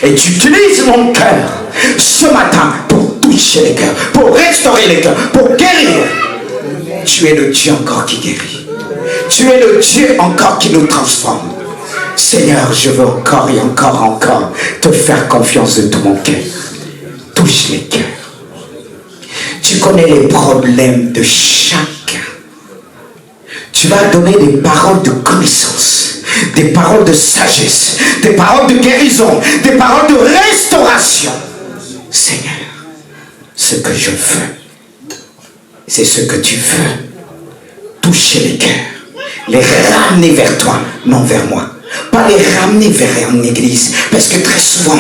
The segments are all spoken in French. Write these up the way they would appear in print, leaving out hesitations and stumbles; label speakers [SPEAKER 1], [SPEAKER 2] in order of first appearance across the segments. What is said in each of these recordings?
[SPEAKER 1] Et tu utilises mon cœur ce matin pour toucher les cœurs, pour restaurer les cœurs, pour guérir. Tu es le Dieu encore qui guérit. Tu es le Dieu encore qui nous transforme. Seigneur, je veux encore et encore te faire confiance de tout mon cœur. Touche les cœurs. Tu connais les problèmes de chacun. Tu vas donner des paroles de connaissance, des paroles de sagesse, des paroles de guérison, des paroles de restauration. Seigneur, ce que je veux, c'est ce que tu veux. Toucher les cœurs, les ramener vers toi, non vers moi. Pas les ramener vers une église, parce que très souvent,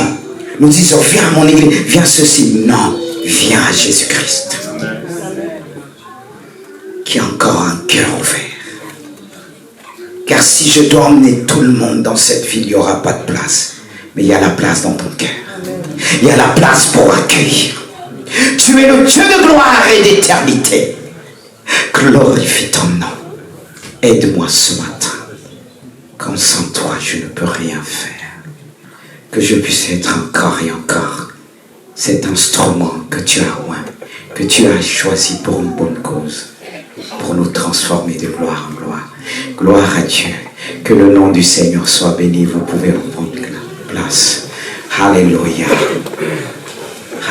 [SPEAKER 1] nous disons, viens à mon église, viens ceci. Non, viens à Jésus-Christ, qui a encore un cœur ouvert. Car si je dois emmener tout le monde dans cette ville, il n'y aura pas de place. Mais il y a la place dans ton cœur. Il y a la place pour accueillir. Tu es le Dieu de gloire et d'éternité. Glorifie ton nom. Aide-moi ce matin. Comme sans toi, je ne peux rien faire. Que je puisse être encore et encore cet instrument que tu as oint, que tu as choisi pour une bonne cause, pour nous transformer de gloire en gloire. Gloire à Dieu. Que le nom du Seigneur soit béni. Vous pouvez reprendre place. Alléluia.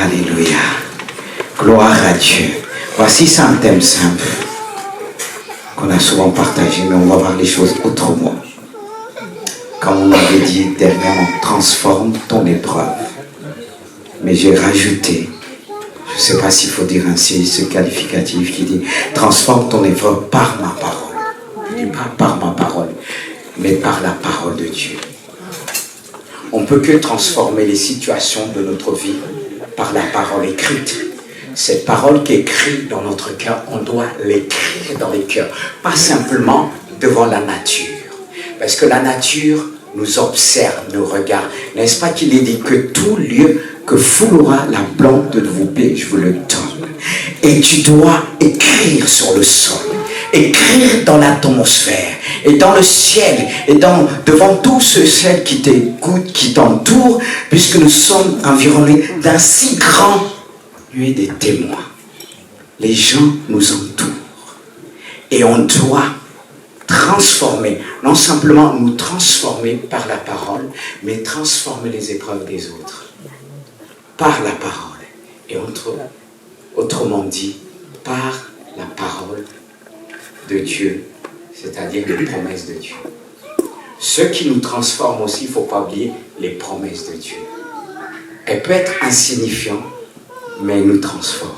[SPEAKER 1] Alléluia. Gloire à Dieu. Voici un thème simple qu'on a souvent partagé, mais on va voir les choses autrement. Comme on avait dit dernièrement, transforme ton épreuve. Mais j'ai rajouté, je ne sais pas s'il faut dire ainsi, ce qualificatif qui dit, transforme ton épreuve par ma parole. Je ne dis pas par ma parole, mais par la parole de Dieu. On ne peut que transformer les situations de notre vie par la parole écrite. Cette parole qui est écrite dans notre cœur, on doit l'écrire dans les cœurs, pas simplement devant la nature. Parce que la nature nous observe, nous regarde. N'est-ce pas qu'il est dit que tout lieu que foulera la plante de vos pieds, je vous le donne. Et tu dois écrire sur le sol, écrire dans l'atmosphère, et dans le ciel, et devant tout ce ciel qui t'écoute, qui t'entoure, puisque nous sommes environnés d'un si grand nuée des témoins. Les gens nous entourent. Et on doit transformer, non simplement nous transformer par la parole, mais transformer les épreuves des autres par la parole. Et autrement dit, par la parole de Dieu, c'est-à-dire les promesses de Dieu. Ce qui nous transforme aussi, il ne faut pas oublier les promesses de Dieu. Elle peut être insignifiante, mais elle nous transforme.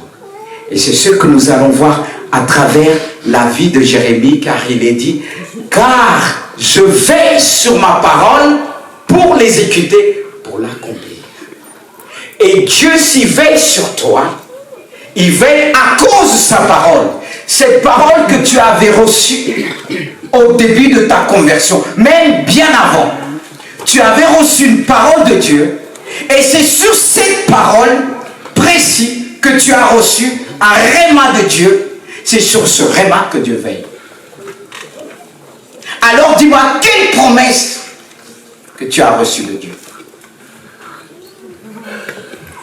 [SPEAKER 1] Et c'est ce que nous allons voir à travers la vie de Jérémie, car il est dit, car je veille sur ma parole pour l'exécuter, pour l'accomplir. Et Dieu s'y veille sur toi, il veille à cause de sa parole. Cette parole que tu avais reçue au début de ta conversion, même bien avant, tu avais reçu une parole de Dieu, et c'est sur cette parole précise que tu as reçu un réma de Dieu. C'est sur ce réma que Dieu veille. Alors dis-moi, quelle promesse que tu as reçue de Dieu?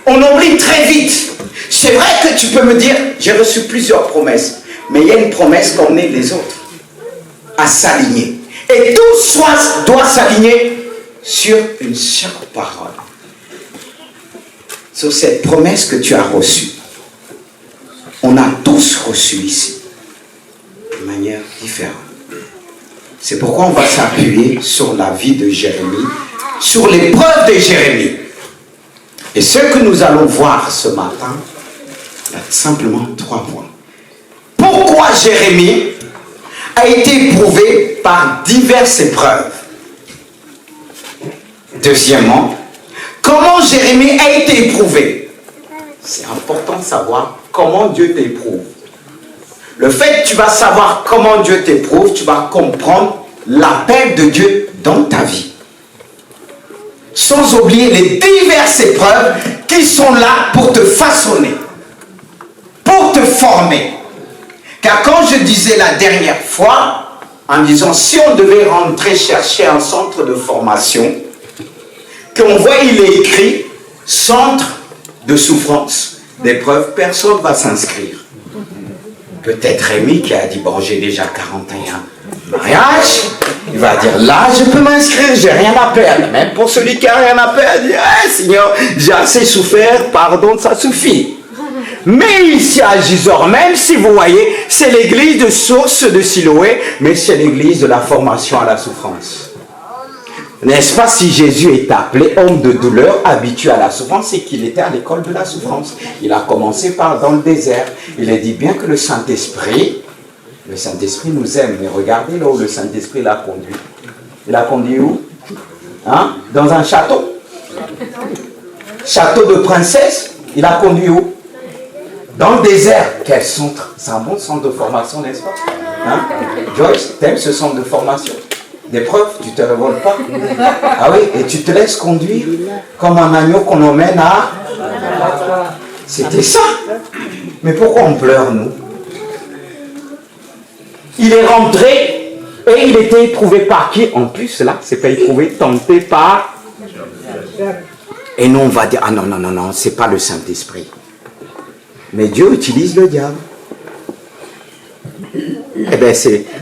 [SPEAKER 1] On oublie très vite. C'est vrai que tu peux me dire, j'ai reçu plusieurs promesses, mais il y a une promesse qu'on est les autres à s'aligner. Et tout doit s'aligner sur une seule parole. Sur cette promesse que tu as reçue. On a tous reçu ici, de manière différente. C'est pourquoi on va s'appuyer sur la vie de Jérémie, sur l'épreuve de Jérémie. Et ce que nous allons voir ce matin, il y a simplement 3 points. Pourquoi Jérémie a été éprouvé par diverses épreuves? Deuxièmement, comment Jérémie a été éprouvé? C'est important de savoir comment Dieu t'éprouve. Le fait que tu vas savoir comment Dieu t'éprouve, tu vas comprendre l'appel de Dieu dans ta vie. Sans oublier les diverses épreuves qui sont là pour te façonner, pour te former. Car quand je disais la dernière fois, en disant si on devait rentrer chercher un centre de formation, qu'on voit, il est écrit centre de souffrance, d'épreuve, personne ne va s'inscrire. Peut-être Rémi qui a dit, bon, j'ai déjà 41 mariages, il va dire, là, je peux m'inscrire, j'ai rien à perdre. Même pour celui qui a rien à perdre, il dit, ah, Seigneur, j'ai assez souffert, pardon, ça suffit. Mais ici à Gisors, même si vous voyez, c'est l'église de source de Siloé, mais c'est l'église de la formation à la souffrance. N'est-ce pas, si Jésus est appelé homme de douleur, habitué à la souffrance, c'est qu'il était à l'école de la souffrance. Il a commencé par dans le désert. Il a dit bien que le Saint-Esprit nous aime. Mais regardez là où le Saint-Esprit l'a conduit. Il l'a conduit où? Hein? Dans un château. Château de princesse. Il a conduit où? Dans le désert. Quel centre? C'est un bon centre de formation, n'est-ce pas? Hein? Joyce, t'aimes ce centre de formation? D'épreuve, tu ne te révoltes pas. Ah oui, et tu te laisses conduire comme un agneau qu'on emmène à... C'était ça. Mais pourquoi on pleure, nous? Il est rentré et il était éprouvé par qui? En plus, là, c'est pas éprouvé, tenté par... Et nous, on va dire, ah non, non, non, non, c'est pas le Saint-Esprit. Mais Dieu utilise le diable. Eh bien,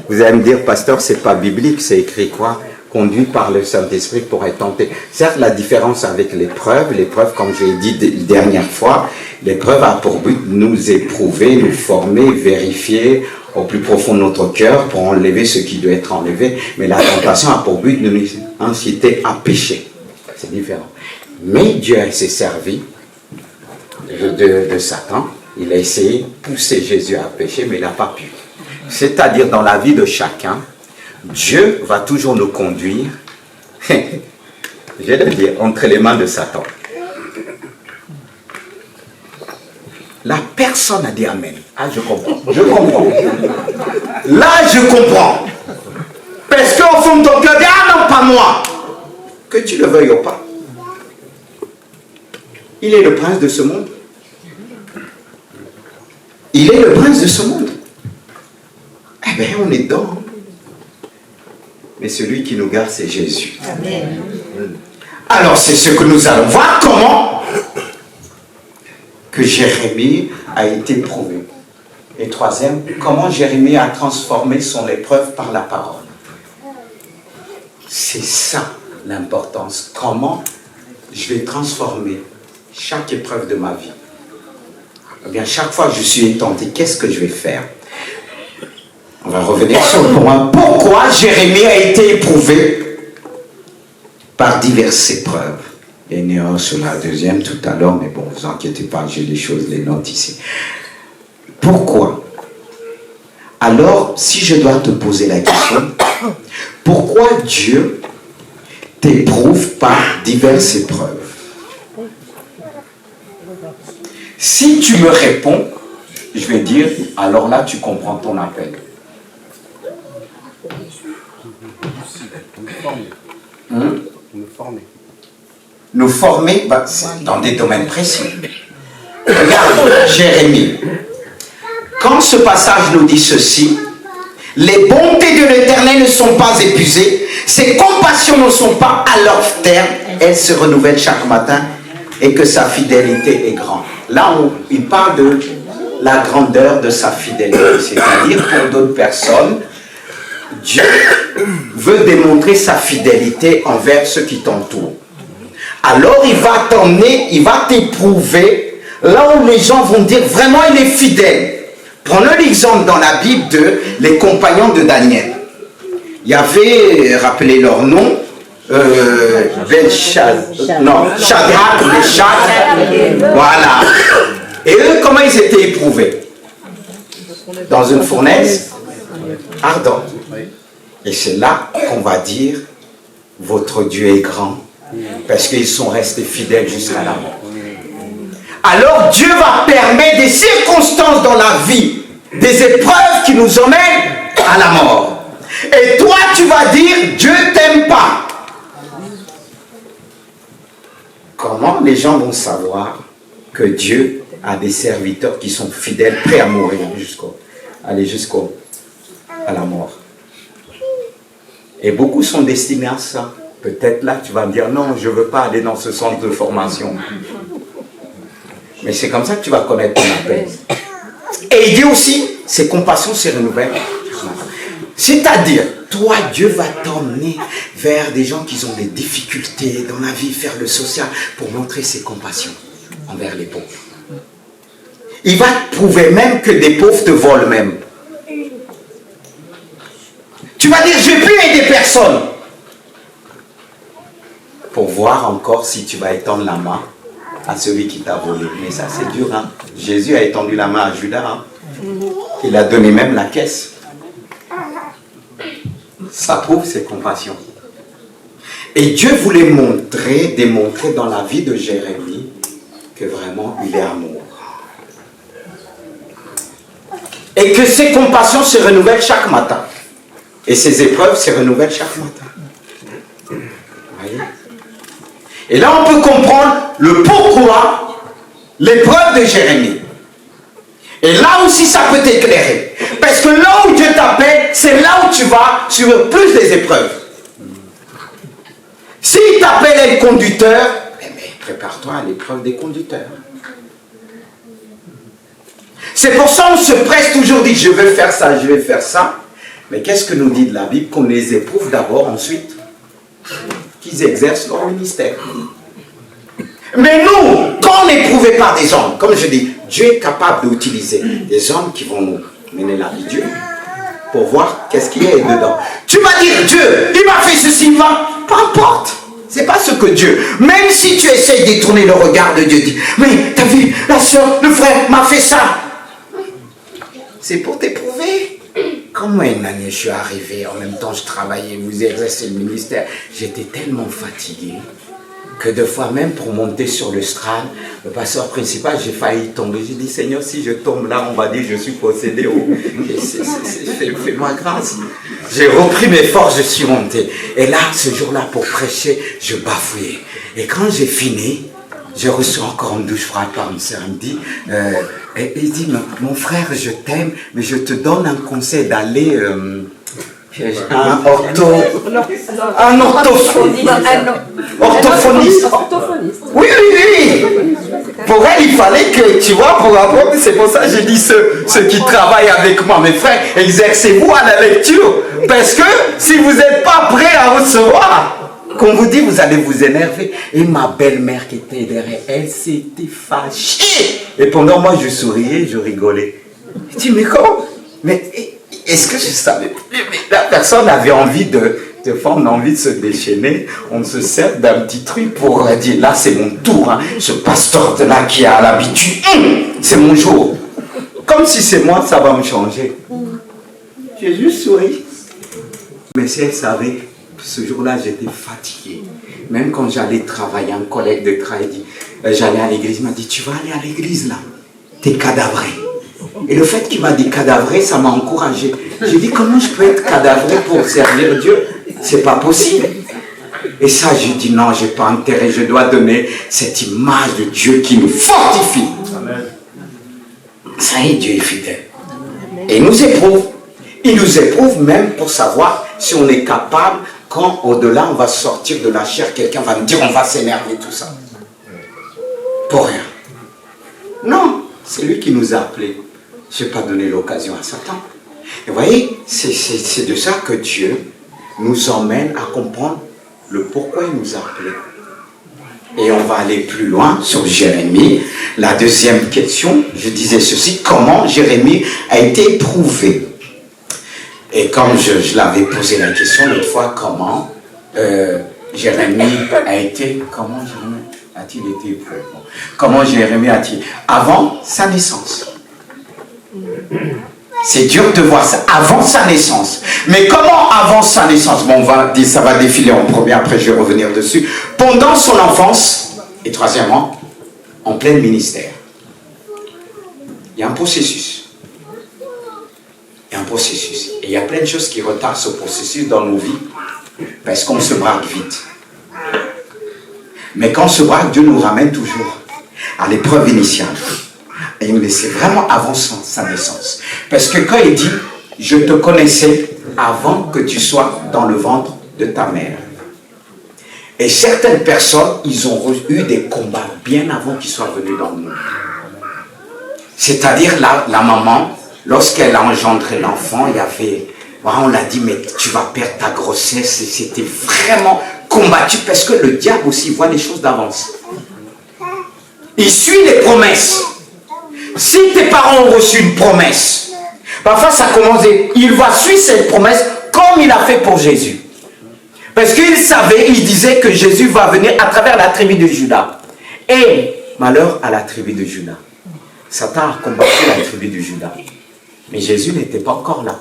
[SPEAKER 1] vous allez me dire, pasteur, c'est pas biblique, c'est écrit quoi? Conduit par le Saint-Esprit pour être tenté. Certes, la différence avec l'épreuve, comme je l'ai dit la dernière fois, l'épreuve a pour but de nous éprouver, nous former, vérifier au plus profond de notre cœur pour enlever ce qui doit être enlevé. Mais la tentation a pour but de nous inciter à pécher. C'est différent. Mais Dieu s'est servi de Satan. Il a essayé de pousser Jésus à pécher, mais il n'a pas pu. C'est-à-dire, dans la vie de chacun, Dieu va toujours nous conduire, je vais le dire, entre les mains de Satan. La personne a dit Amen. Ah, je comprends. Je comprends. Là, je comprends. Parce qu'au fond de ton cœur, dis, ah non, pas moi. Que tu le veuilles ou pas. Il est le prince de ce monde. Il est le prince de ce monde. Eh bien, on est dedans. Mais celui qui nous garde, c'est Jésus. Amen. Alors, c'est ce que nous allons voir, comment que Jérémie a été prouvé. Et troisième, comment Jérémie a transformé son épreuve par la parole. C'est ça l'importance. Comment je vais transformer chaque épreuve de ma vie. Eh bien, chaque fois que je suis tenté, qu'est-ce que je vais faire? On va revenir sur le point. Pourquoi Jérémie a été éprouvé par diverses épreuves? Il y en a sur la deuxième tout à l'heure, mais bon, ne vous inquiétez pas, j'ai les choses, les notes ici. Pourquoi? Alors, si je dois te poser la question, pourquoi Dieu t'éprouve par diverses épreuves? Si tu me réponds, je vais dire, alors là, tu comprends ton appel. Nous former dans des domaines précis. Regarde, Jérémie. Quand ce passage nous dit ceci, les bontés de l'Éternel ne sont pas épuisées, ses compassions ne sont pas à leur terme, elles se renouvellent chaque matin et que sa fidélité est grande. Là, il parle de la grandeur de sa fidélité, c'est-à-dire pour d'autres personnes, Dieu veut démontrer sa fidélité envers ceux qui t'entourent. Alors il va t'emmener, il va t'éprouver là où les gens vont dire vraiment il est fidèle. Prenons l'exemple dans la Bible de les compagnons de Daniel. Il y avait, rappelez leur nom, Shadrach, Meshach, voilà. Et eux, comment ils étaient éprouvés? Dans une fournaise ardente. Et c'est là qu'on va dire, votre Dieu est grand, parce qu'ils sont restés fidèles jusqu'à la mort. Alors Dieu va permettre des circonstances dans la vie, des épreuves qui nous emmènent à la mort. Et toi, tu vas dire, Dieu t'aime pas. Comment les gens vont savoir que Dieu a des serviteurs qui sont fidèles, prêts à mourir à la mort? Et beaucoup sont destinés à ça. Peut-être là, tu vas me dire, non, je ne veux pas aller dans ce centre de formation. Mais c'est comme ça que tu vas connaître ton appel. Et il dit aussi, ces compassions se renouvellent. C'est-à-dire, toi, Dieu va t'emmener vers des gens qui ont des difficultés dans la vie, faire le social, pour montrer ses compassions envers les pauvres. Il va te prouver même que des pauvres te volent même. Tu vas dire, je peux aider personne. Pour voir encore si tu vas étendre la main à celui qui t'a volé. Mais ça, c'est dur. Hein? Jésus a étendu la main à Judas. Hein? Il a donné même la caisse. Ça prouve ses compassions. Et Dieu voulait démontrer dans la vie de Jérémie que vraiment, il est amour. Et que ses compassions se renouvellent chaque matin. Et ses épreuves se renouvellent chaque matin. Vous voyez? Et là, on peut comprendre le pourquoi l'épreuve de Jérémie. Et là aussi, ça peut t'éclairer. Parce que là où Dieu t'appelle, c'est là où tu vas sur plus des épreuves. S'il t'appelle à être conducteur, mais prépare-toi à l'épreuve des conducteurs. C'est pour ça qu'on se presse toujours, dit je vais faire ça, je vais faire ça. Mais qu'est-ce que nous dit de la Bible? Qu'on les éprouve d'abord, ensuite qu'ils exercent leur ministère. Mais nous, quand on est éprouvé par des hommes, comme je dis, Dieu est capable d'utiliser des hommes qui vont nous mener la vie de Dieu pour voir qu'est-ce qu'il y a dedans. Tu vas dire, Dieu, il m'a fait ceci, il m'a... Peu importe. C'est pas ce que Dieu... Même si tu essayes de détourner le regard de Dieu, dis, mais t'as vu, la soeur, le frère m'a fait ça. C'est pour t'éprouver. Comment une année je suis arrivé, en même temps je travaillais, vous exercez le ministère, j'étais tellement fatigué que deux fois même pour monter sur le strade, le pasteur principal, j'ai failli tomber. J'ai dit, Seigneur, si je tombe là, on va dire je suis possédé. Fais-moi grâce. J'ai repris mes forces, je suis monté. Et là, ce jour-là, pour prêcher, je bafouillais. Et quand j'ai fini, je reçois encore une douche froide par une sœur. Elle me dit, il dit, mon frère, je t'aime, mais je te donne un conseil d'aller un orthophoniste. Oui. Pour elle, il fallait que, tu vois, pour apprendre, c'est pour ça que j'ai dit ceux qui travaillent avec moi, mes frères, exercez-vous à la lecture. Parce que si vous n'êtes pas prêts à recevoir, qu'on vous dit, vous allez vous énerver. Et ma belle-mère qui était derrière, elle s'était fâchée. Et pendant moi, je souriais, je rigolais. Je dis, mais comment? Mais est-ce que je savais? La personne avait envie des fois, on a envie de se déchaîner. On se sert d'un petit truc pour dire, là, c'est mon tour. Hein. Ce pasteur-là qui a l'habitude, c'est mon jour. Comme si c'est moi, ça va me changer. J'ai juste souri. Mais si elle savait... Ce jour-là, j'étais fatigué. Même quand j'allais travailler, un collègue de travail dit, j'allais à l'église, il m'a dit, tu vas aller à l'église là, t'es cadavré. Et le fait qu'il m'a dit cadavré, ça m'a encouragé. J'ai dit, comment je peux être cadavré pour servir Dieu? C'est pas possible. Et ça, j'ai dit, non, j'ai pas intérêt, je dois donner cette image de Dieu qui nous fortifie. Amen. Ça y est, Dieu est fidèle. Et il nous éprouve. Il nous éprouve même pour savoir si on est capable. Quand au-delà, on va sortir de la chair, quelqu'un va me dire, on va s'énerver, tout ça. Pour rien. Non, c'est lui qui nous a appelés. Je n'ai pas donné l'occasion à Satan. Et vous voyez, c'est de ça que Dieu nous emmène à comprendre le pourquoi il nous a appelés. Et on va aller plus loin sur Jérémie. La deuxième question, je disais ceci, comment Jérémie a été éprouvé? Et comme je l'avais posé la question l'autre fois, comment Jérémie a-t-il été éprouvé? Comment Jérémie a-t-il... Avant sa naissance. C'est dur de voir ça, avant sa naissance. Mais comment avant sa naissance? Bon, ça va défiler en premier, après je vais revenir dessus. Pendant son enfance, et troisièmement, en plein ministère. Il y a un processus. Il y a un processus. Et il y a plein de choses qui retardent ce processus dans nos vies. Parce qu'on se braque vite. Mais quand on se braque, Dieu nous ramène toujours à l'épreuve initiale. Mais c'est vraiment avant sa naissance. Parce que quand il dit, je te connaissais avant que tu sois dans le ventre de ta mère. Et certaines personnes, ils ont eu des combats bien avant qu'ils soient venus dans le monde. C'est-à-dire la maman, lorsqu'elle a engendré l'enfant, il y avait, on l'a dit, mais tu vas perdre ta grossesse. Et c'était vraiment combattu parce que le diable aussi voit les choses d'avance. Il suit les promesses. Si tes parents ont reçu une promesse, parfois ça commence, il va suivre cette promesse comme il a fait pour Jésus. Parce qu'il savait, il disait que Jésus va venir à travers la tribu de Juda. Et malheur à la tribu de Juda. Satan a combattu la tribu de Juda. Mais Jésus n'était pas encore là.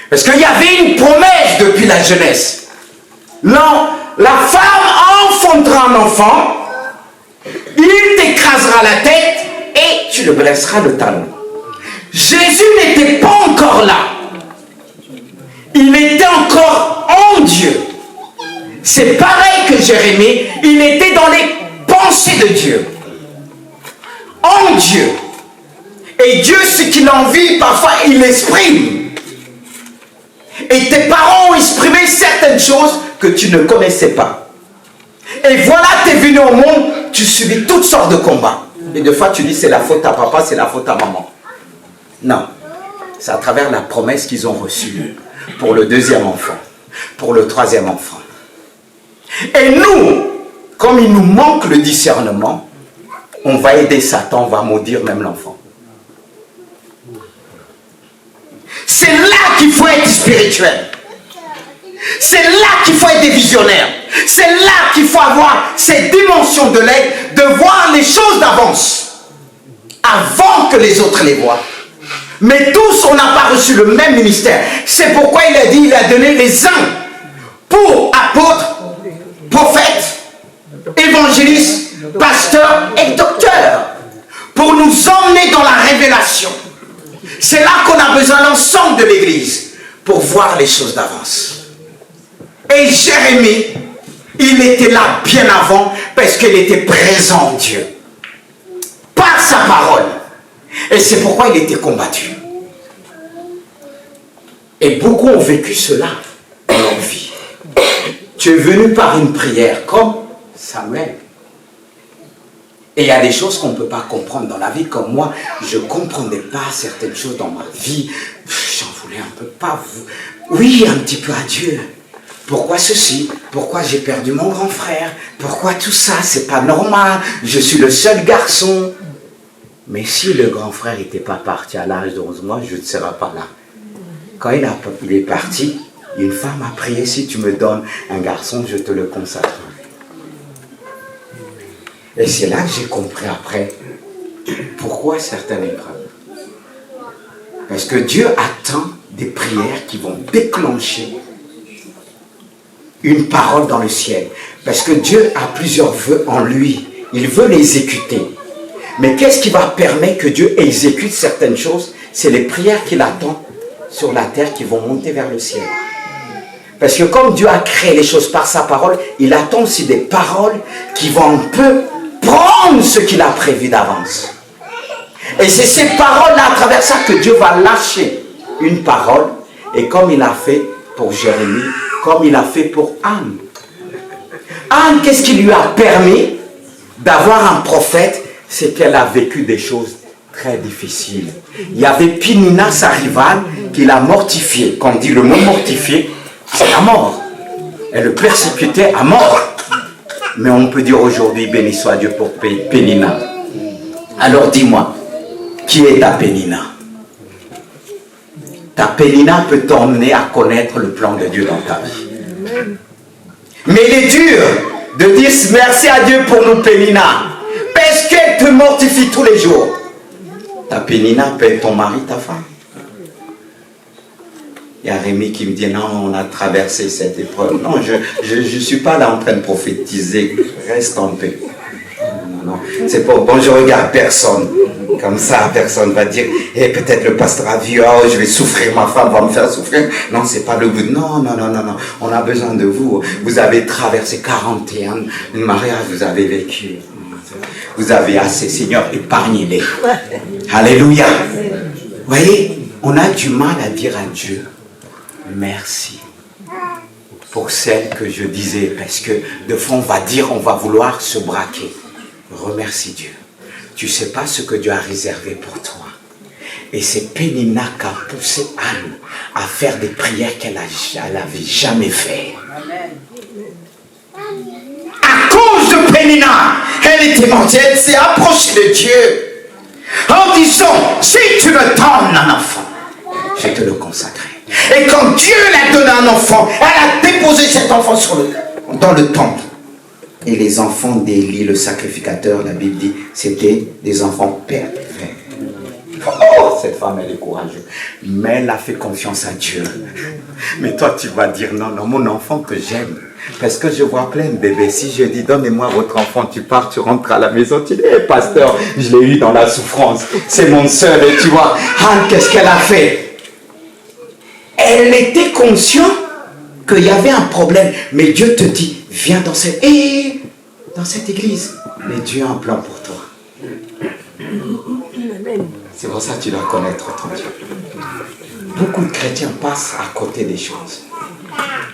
[SPEAKER 1] Parce qu'il y avait une promesse depuis la jeunesse. Non, la femme enfantera un enfant, il t'écrasera la tête et tu le blesseras le talon. Jésus n'était pas encore là. Il était encore en Dieu. C'est pareil que Jérémie, il était dans les pensées de Dieu. En Dieu. Et Dieu, ce qu'il a envie, parfois, il l'exprime. Et tes parents ont exprimé certaines choses que tu ne connaissais pas. Et voilà, tu es venu au monde, tu subis toutes sortes de combats. Et des fois, tu dis, c'est la faute à papa, c'est la faute à maman. Non. C'est à travers la promesse qu'ils ont reçue pour le deuxième enfant, pour le troisième enfant. Et nous, comme il nous manque le discernement, on va aider Satan, on va maudire même l'enfant. C'est là qu'il faut être spirituel. C'est là qu'il faut être des visionnaires. C'est là qu'il faut avoir cette dimension de l'aide, de voir les choses d'avance, avant que les autres les voient. Mais tous, on n'a pas reçu le même ministère. C'est pourquoi il a dit, il a donné les uns pour apôtres, prophètes, évangélistes, pasteurs et docteurs, pour nous emmener dans la révélation. C'est là qu'on a besoin l'ensemble de l'Église pour voir les choses d'avance. Et Jérémie, il était là bien avant parce qu'il était présent en Dieu. Par sa parole. Et c'est pourquoi il était combattu. Et beaucoup ont vécu cela dans leur vie. Tu es venu par une prière comme Samuel. Et il y a des choses qu'on ne peut pas comprendre dans la vie. Comme moi, je ne comprenais pas certaines choses dans ma vie. J'en voulais un peu pas. Oui, un petit peu à Dieu. Pourquoi ceci? Pourquoi j'ai perdu mon grand frère? Pourquoi tout ça? C'est pas normal. Je suis le seul garçon. Mais si le grand frère n'était pas parti à l'âge de 11 mois, je ne serais pas là. Quand il est parti, une femme a prié, si tu me donnes un garçon, je te le consacrerai. Et c'est là que j'ai compris après pourquoi certaines épreuves. Parce que Dieu attend des prières qui vont déclencher une parole dans le ciel. Parce que Dieu a plusieurs vœux en lui. Il veut les exécuter. Mais qu'est-ce qui va permettre que Dieu exécute certaines choses? C'est les prières qu'il attend sur la terre qui vont monter vers le ciel. Parce que comme Dieu a créé les choses par sa parole, il attend aussi des paroles qui vont un peu prendre ce qu'il a prévu d'avance. Et c'est ces paroles-là, à travers ça, que Dieu va lâcher une parole. Et comme il a fait pour Jérémie, comme il a fait pour Anne. Anne, qu'est-ce qui lui a permis d'avoir un prophète? C'est qu'elle a vécu des choses très difficiles. Il y avait Pénina, sa rivale, qui l'a mortifiée. Quand on dit le mot mortifié, c'est la mort. Elle le persécutait à mort. Mais on peut dire aujourd'hui, béni soit Dieu pour Pénina. Alors dis-moi, qui est ta Pénina? Ta Pénina peut t'emmener à connaître le plan de Dieu dans ta vie. Mais il est dur de dire merci à Dieu pour nos Pénina. Parce qu'elle te mortifie tous les jours. Ta Pénina peut être ton mari, ta femme. Il y a Rémi qui me dit, non, on a traversé cette épreuve. Non, je ne suis pas là en train de prophétiser. Reste en paix. Non. C'est pas bon, je regarde personne. Comme ça, personne va dire, peut-être le pasteur a vu, oh, je vais souffrir, ma femme va me faire souffrir. Non, c'est pas le but. Non. On a besoin de vous. Vous avez traversé 41 mariages, vous avez vécu. Vous avez assez, Seigneur, épargnez-les. Alléluia. Vous voyez, on a du mal à dire à Dieu, merci. pour celle que je disais, parce que de fois on va dire, on va vouloir se braquer. Remercie Dieu. Tu ne sais pas ce que Dieu a réservé pour toi. Et c'est Pénina qui a poussé Anne à faire des prières qu'elle n'avait jamais fait. À cause de Pénina, elle était morte, elle s'est approchée de Dieu en disant, si tu me donnes un enfant, je vais te le consacrer. Et quand Dieu l'a donné un enfant, elle a déposé cet enfant dans le temple. Et les enfants d'Élie, le sacrificateur, la Bible dit, c'était des enfants pervers. Oh, cette femme, elle est courageuse. Mais elle a fait confiance à Dieu. Mais toi, tu vas dire, non, mon enfant que j'aime. Parce que je vois plein de bébés. Si je dis, donnez-moi votre enfant, tu pars, tu rentres à la maison, tu dis, pasteur, je l'ai eu dans la souffrance. C'est mon seul. Et tu vois, Anne, qu'est-ce qu'elle a fait? Elle était consciente qu'il y avait un problème. Mais Dieu te dit, viens dans cette église. Mais Dieu a un plan pour toi. C'est pour ça que tu dois connaître ton Dieu. Beaucoup de chrétiens passent à côté des choses.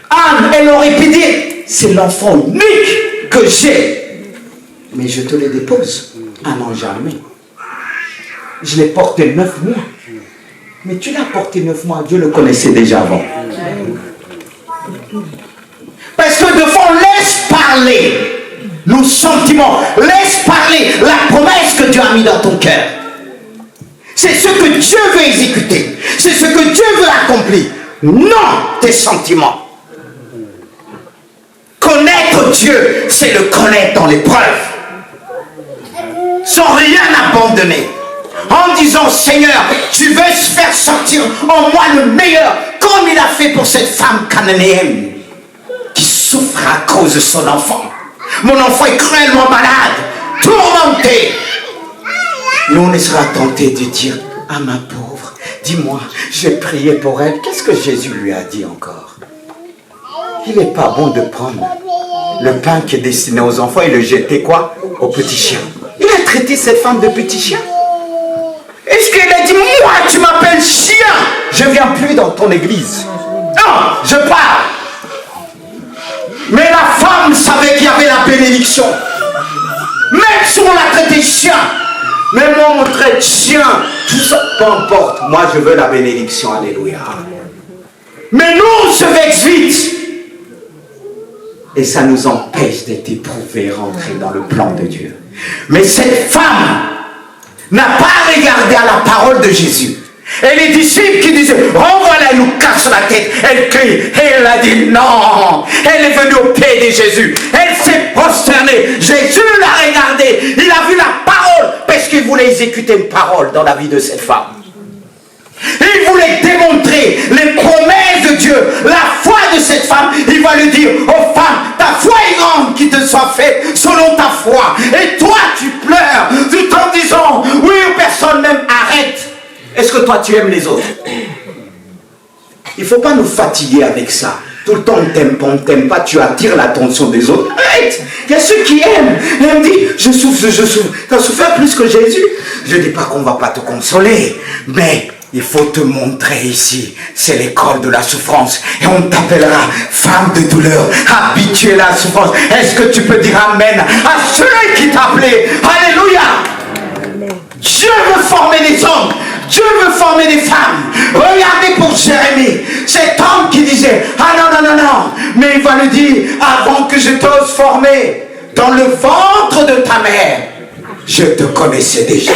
[SPEAKER 1] Anne, elle aurait pu dire, c'est l'enfant unique que j'ai. Mais je te le dépose. Un an jamais. Je l'ai porté 9 mois. Mais tu l'as porté 9 mois, Dieu le connaissait déjà avant. Parce que de fois, on laisse parler nos sentiments. Laisse parler la promesse que Dieu a mis dans ton cœur. C'est ce que Dieu veut exécuter. C'est ce que Dieu veut accomplir. Non tes sentiments. Connaître Dieu, c'est le connaître dans l'épreuve. Sans rien abandonner. En disant, Seigneur, tu veux faire sortir en moi le meilleur, comme il a fait pour cette femme cananéenne qui souffre à cause de son enfant. Mon enfant est cruellement malade, tourmenté. Nous, on sera tenté de dire, ah ma pauvre, dis-moi, je vais prier pour elle. Qu'est-ce que Jésus lui a dit encore? Il n'est pas bon de prendre le pain qui est destiné aux enfants et le jeter quoi? Aux petits chiens. Il a traité cette femme de petit chien. Est-ce qu'elle a dit, moi tu m'appelles chien? Je ne viens plus dans ton église. Non, je pars. Mais la femme savait qu'il y avait la bénédiction. Même si on l'a traité chien. Même moi on me traite chien. Tout ça, peu importe. Moi je veux la bénédiction. Alléluia. Mais nous on se vexe vite. Et ça nous empêche d'être éprouvés, rentrer dans le plan de Dieu. Mais cette femme n'a pas regardé à la parole de Jésus. Et les disciples qui disaient, renvoie-la, elle nous casse la tête. Elle crie, et elle a dit non. Elle est venue au pied de Jésus. Elle s'est prosternée. Jésus l'a regardé. Il a vu la parole parce qu'il voulait exécuter une parole dans la vie de cette femme. Il voulait démontrer les promesses de Dieu, la foi de cette femme. Il va lui dire, oh femme, ta foi est grande, qu'il te soit fait selon ta foi. Et toi tu pleures tout en disant, oui, personne même arrête. Est-ce que toi tu aimes les autres? Il ne faut pas nous fatiguer avec ça. Tout le temps on ne t'aime pas, tu attires l'attention des autres. Arrête. Il y a ceux qui aiment. Elle me dit, je souffre. Tu as souffert plus que Jésus. Je ne dis pas qu'on ne va pas te consoler, mais il faut te montrer ici. C'est l'école de la souffrance. Et on t'appellera femme de douleur, habituée à la souffrance. Est-ce que tu peux dire amen à celui qui t'a appelé? Alléluia. Dieu veut former des hommes. Dieu veut former des femmes. Regardez pour Jérémie, cet homme qui disait, ah non, mais il va le dire, avant que je t'ose former dans le ventre de ta mère, je te connaissais déjà.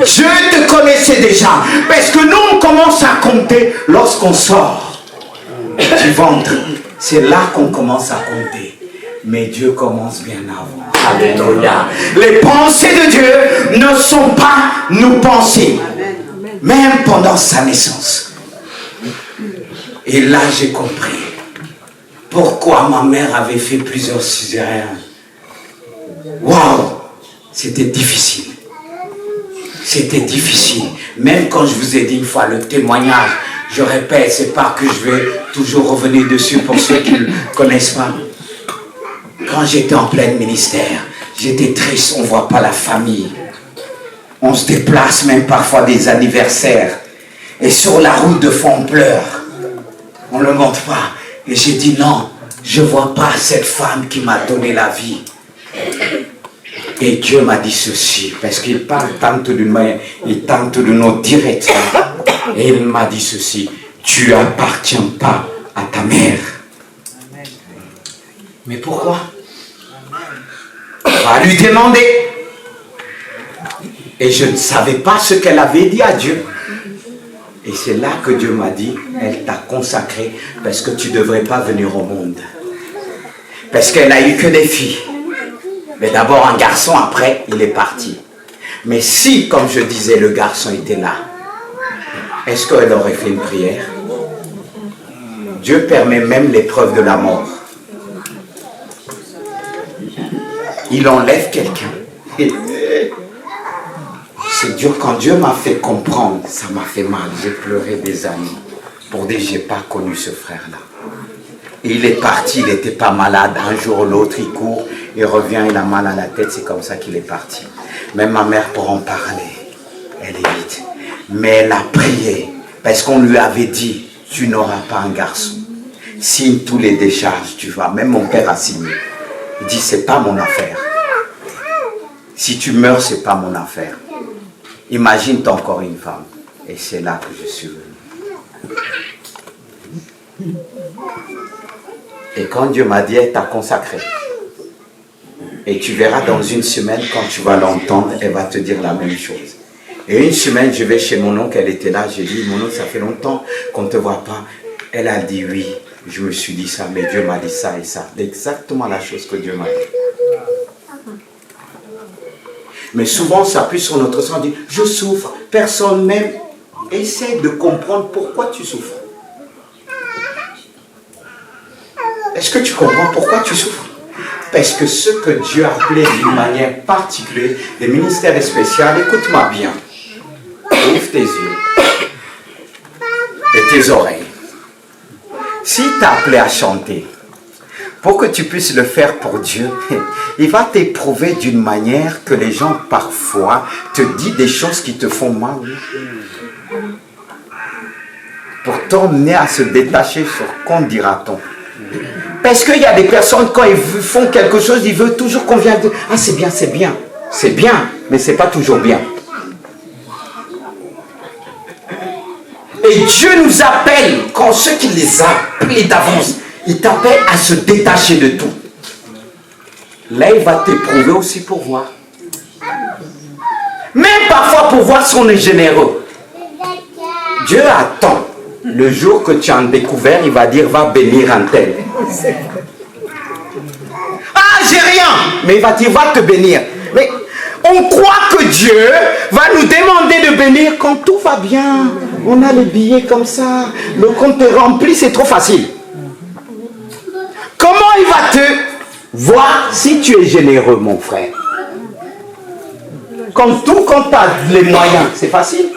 [SPEAKER 1] Je te connaissais déjà. Parce que nous, on commence à compter lorsqu'on sort du ventre. C'est là qu'on commence à compter. Mais Dieu commence bien avant. Alléluia. Les pensées de Dieu ne sont pas nos pensées. Même pendant sa naissance. Et là, j'ai compris pourquoi ma mère avait fait plusieurs césariennes. Waouh! C'était difficile. C'était difficile. Même quand je vous ai dit une fois le témoignage, je répète, c'est pas que je vais toujours revenir dessus pour ceux qui ne connaissent pas. Quand j'étais en plein ministère, j'étais triste, on ne voit pas la famille. On se déplace même parfois des anniversaires. Et sur la route de fond, on pleure. On ne le montre pas. Et j'ai dit non, je ne vois pas cette femme qui m'a donné la vie. Et Dieu m'a dit ceci, parce qu'il parle tantôt d'une manière, il tente de nous direction. Et il m'a dit ceci, tu n'appartiens pas à ta mère. Mais pourquoi? Va lui demander. Et je ne savais pas ce qu'elle avait dit à Dieu. Et c'est là que Dieu m'a dit, elle t'a consacré parce que tu ne devrais pas venir au monde. Parce qu'elle n'a eu que des filles. Mais d'abord un garçon, après il est parti. Mais si, comme je disais, le garçon était là, est-ce qu'elle aurait fait une prière? Dieu permet même l'épreuve de la mort. Il enlève quelqu'un. C'est dur. Quand Dieu m'a fait comprendre, ça m'a fait mal. J'ai pleuré des années pour dire, je n'ai pas connu ce frère-là. Il est parti, il n'était pas malade. Un jour ou l'autre, il court, il revient, il a mal à la tête. C'est comme ça qu'il est parti. Même ma mère, pour en parler, elle est vite. Mais elle a prié, parce qu'on lui avait dit, tu n'auras pas un garçon. Signe tous les décharges, tu vas. Même mon père a signé. Il dit, c'est pas mon affaire. Si tu meurs, c'est pas mon affaire. Imagine, t'as encore une femme. Et c'est là que je suis venu. Et quand Dieu m'a dit, elle t'a consacré. Et tu verras dans une semaine, quand tu vas l'entendre, elle va te dire la même chose. Et une semaine, je vais chez mon oncle, elle était là, j'ai dit, mon oncle, ça fait longtemps qu'on ne te voit pas. Elle a dit oui. Je me suis dit ça, mais Dieu m'a dit ça et ça. Exactement la chose que Dieu m'a dit. Mais souvent, ça appuie sur notre sang, on dit, je souffre, personne m'aime. Essaie de comprendre pourquoi tu souffres. Est-ce que tu comprends pourquoi tu souffres? Parce que ce que Dieu a appelé d'une manière particulière, des ministères spéciaux, écoute-moi bien. Ouvre tes yeux et tes oreilles. Si t'a appelé à chanter, pour que tu puisses le faire pour Dieu, il va t'éprouver d'une manière que les gens parfois te disent des choses qui te font mal. Pour t'emmener à se détacher sur qu'en dira-t-on. Parce qu'il y a des personnes, quand ils font quelque chose, ils veulent toujours qu'on vienne dire, ah c'est bien, c'est bien. C'est bien, mais c'est pas toujours bien. Et Dieu nous appelle, quand ceux qui les a appelés d'avance, il t'appelle à se détacher de tout. Là, il va t'éprouver aussi pour voir. Même parfois pour voir si on est généreux. Dieu attend. Le jour que tu as découvert, il va dire, va bénir un tel. Ah, j'ai rien. Mais il va dire, va te bénir. Mais on croit que Dieu va nous demander de bénir quand tout va bien. On a les billets comme ça. Le compte est rempli, c'est trop facile. Comment il va te voir si tu es généreux, mon frère? Quand tu as les moyens, c'est facile.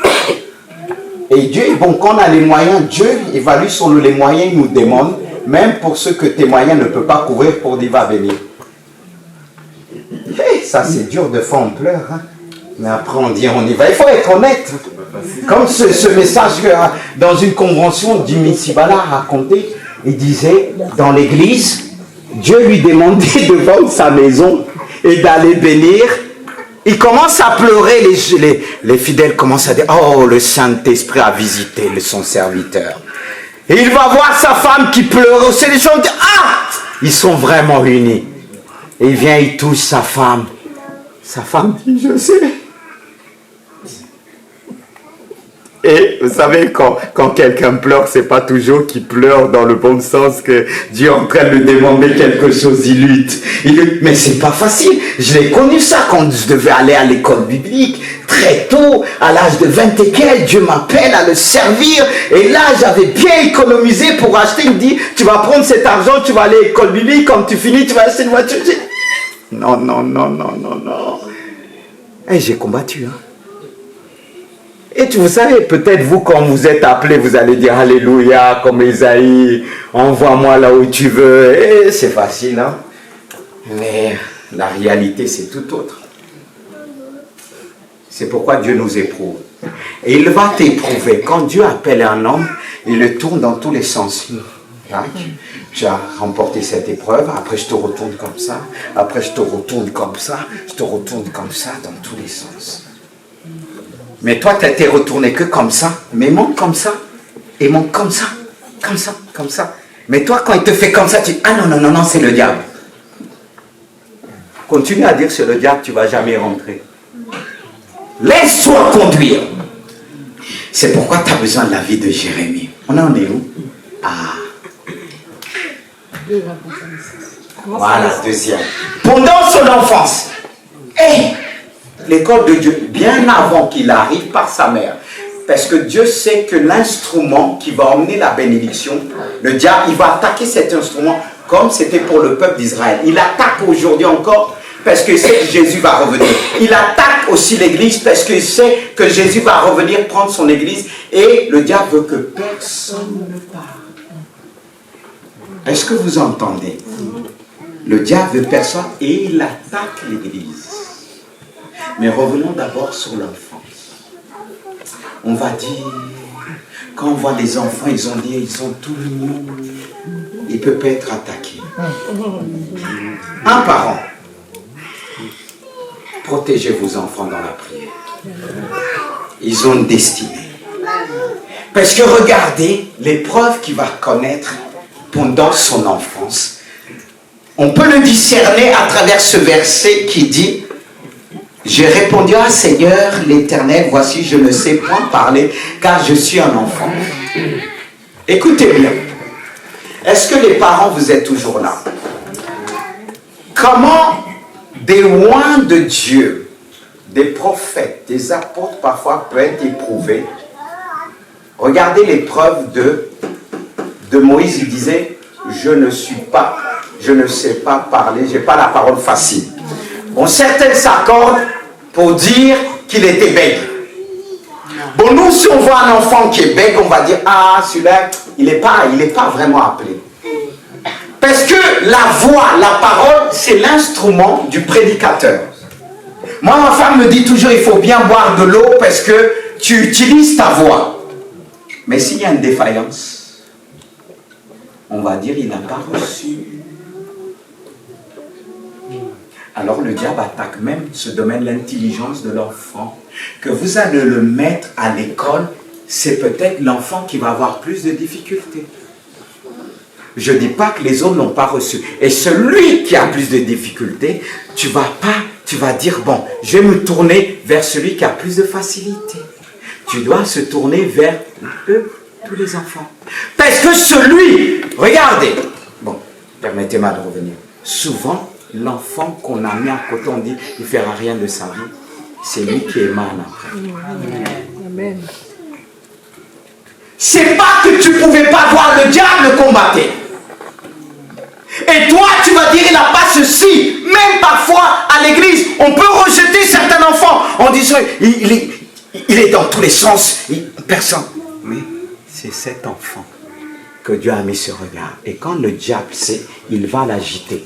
[SPEAKER 1] Et Dieu est bon, quand on a les moyens, Dieu évalue sur nous les moyens, il nous demande, même pour ceux que tes moyens ne peuvent pas couvrir, pour dire va venir. Hey, ça c'est dur, de fois on pleure, hein? Mais après on dit on y va, il faut être honnête. Comme ce message dans une convention, Jimmy Sibala a raconté, il disait, dans l'église, Dieu lui demandait de vendre sa maison et d'aller bénir. Il commence à pleurer, les fidèles commencent à dire, oh, le Saint-Esprit a visité son serviteur. Et il va voir sa femme qui pleure aussi, les gens disent, ah, ils sont vraiment unis. Et il vient, il touche sa femme. Sa femme dit, je sais. Et vous savez, quand quelqu'un pleure, c'est pas toujours qu'il pleure dans le bon sens, que Dieu est en train de lui demander quelque chose, il lutte. Mais c'est pas facile. Je l'ai connu ça quand je devais aller à l'école biblique. Très tôt, à l'âge de 20 et quelques, Dieu m'appelle à le servir. Et là, j'avais bien économisé pour acheter. Il me dit, tu vas prendre cet argent, tu vas aller à l'école biblique. Quand tu finis, tu vas acheter une voiture. Non. Et j'ai combattu, hein. Et vous savez, peut-être vous, quand vous êtes appelé, vous allez dire Alléluia, comme Isaïe, envoie-moi là où tu veux. Et c'est facile, hein. Mais la réalité, c'est tout autre. C'est pourquoi Dieu nous éprouve. Et il va t'éprouver. Quand Dieu appelle un homme, il le tourne dans tous les sens. Tu as remporté cette épreuve, après je te retourne comme ça, après je te retourne comme ça, je te retourne comme ça, dans tous les sens. Mais toi, tu as été retourné que comme ça, mais monte comme ça, et monte comme ça, comme ça, comme ça. Mais toi, quand il te fait comme ça, tu dis, ah non, non, non, non, c'est le diable. Continue à dire c'est le diable, tu ne vas jamais rentrer. Laisse-toi conduire. C'est pourquoi tu as besoin de la vie de Jérémie. On en est où? Ah. Voilà, deuxième. Pendant son enfance, l'école de Dieu, bien avant qu'il arrive par sa mère, parce que Dieu sait que l'instrument qui va emmener la bénédiction, le diable, il va attaquer cet instrument comme c'était pour le peuple d'Israël. Il attaque aujourd'hui encore parce qu'il sait que Jésus va revenir. Il attaque aussi l'église parce qu'il sait que Jésus va revenir prendre son église et le diable veut que personne ne parle. Est-ce que vous entendez? Le diable veut personne et il attaque l'église. Mais revenons d'abord sur l'enfance. On va dire, quand on voit les enfants, ils sont tout mignons. Ils ne peuvent pas être attaqués. Un parent, protégez vos enfants dans la prière. Ils ont une destinée. Parce que regardez l'épreuve qu'il va connaître pendant son enfance. On peut le discerner à travers ce verset qui dit: j'ai répondu à Seigneur l'Éternel, voici je ne sais point parler car je suis un enfant. Écoutez bien. Est-ce que les parents, vous êtes toujours là? Comment des loin de Dieu, des prophètes, des apôtres parfois peuvent être éprouvés? Regardez l'épreuve de Moïse, il disait: je ne sais pas parler, je n'ai pas la parole facile. Bon, certains s'accordent pour dire qu'il était bègue. Bon, nous, si on voit un enfant qui est bègue, on va dire: ah, celui-là, il n'est pas vraiment appelé. Parce que la voix, la parole, c'est l'instrument du prédicateur. Moi, ma femme me dit toujours: il faut bien boire de l'eau parce que tu utilises ta voix. Mais s'il y a une défaillance, on va dire: il n'a pas reçu. Alors le diable attaque même ce domaine, l'intelligence de l'enfant. Que vous allez le mettre à l'école, c'est peut-être l'enfant qui va avoir plus de difficultés. Je ne dis pas que les autres n'ont pas reçu. Et celui qui a plus de difficultés, tu vas dire: bon, je vais me tourner vers celui qui a plus de facilité. Tu dois se tourner vers eux, tous les enfants. Parce que celui, regardez, bon, permettez-moi de revenir. Souvent, l'enfant qu'on a mis à côté, on dit: il ne fera rien de sa vie. C'est lui qui émane après. Amen. C'est pas que tu ne pouvais pas voir le diable combattre. Et toi, tu vas dire: il n'a pas ceci. Même parfois, à l'église, on peut rejeter certains enfants en disant: il est dans tous les sens. Personne. Mais c'est cet enfant que Dieu a mis ce regard. Et quand le diable sait, il va l'agiter.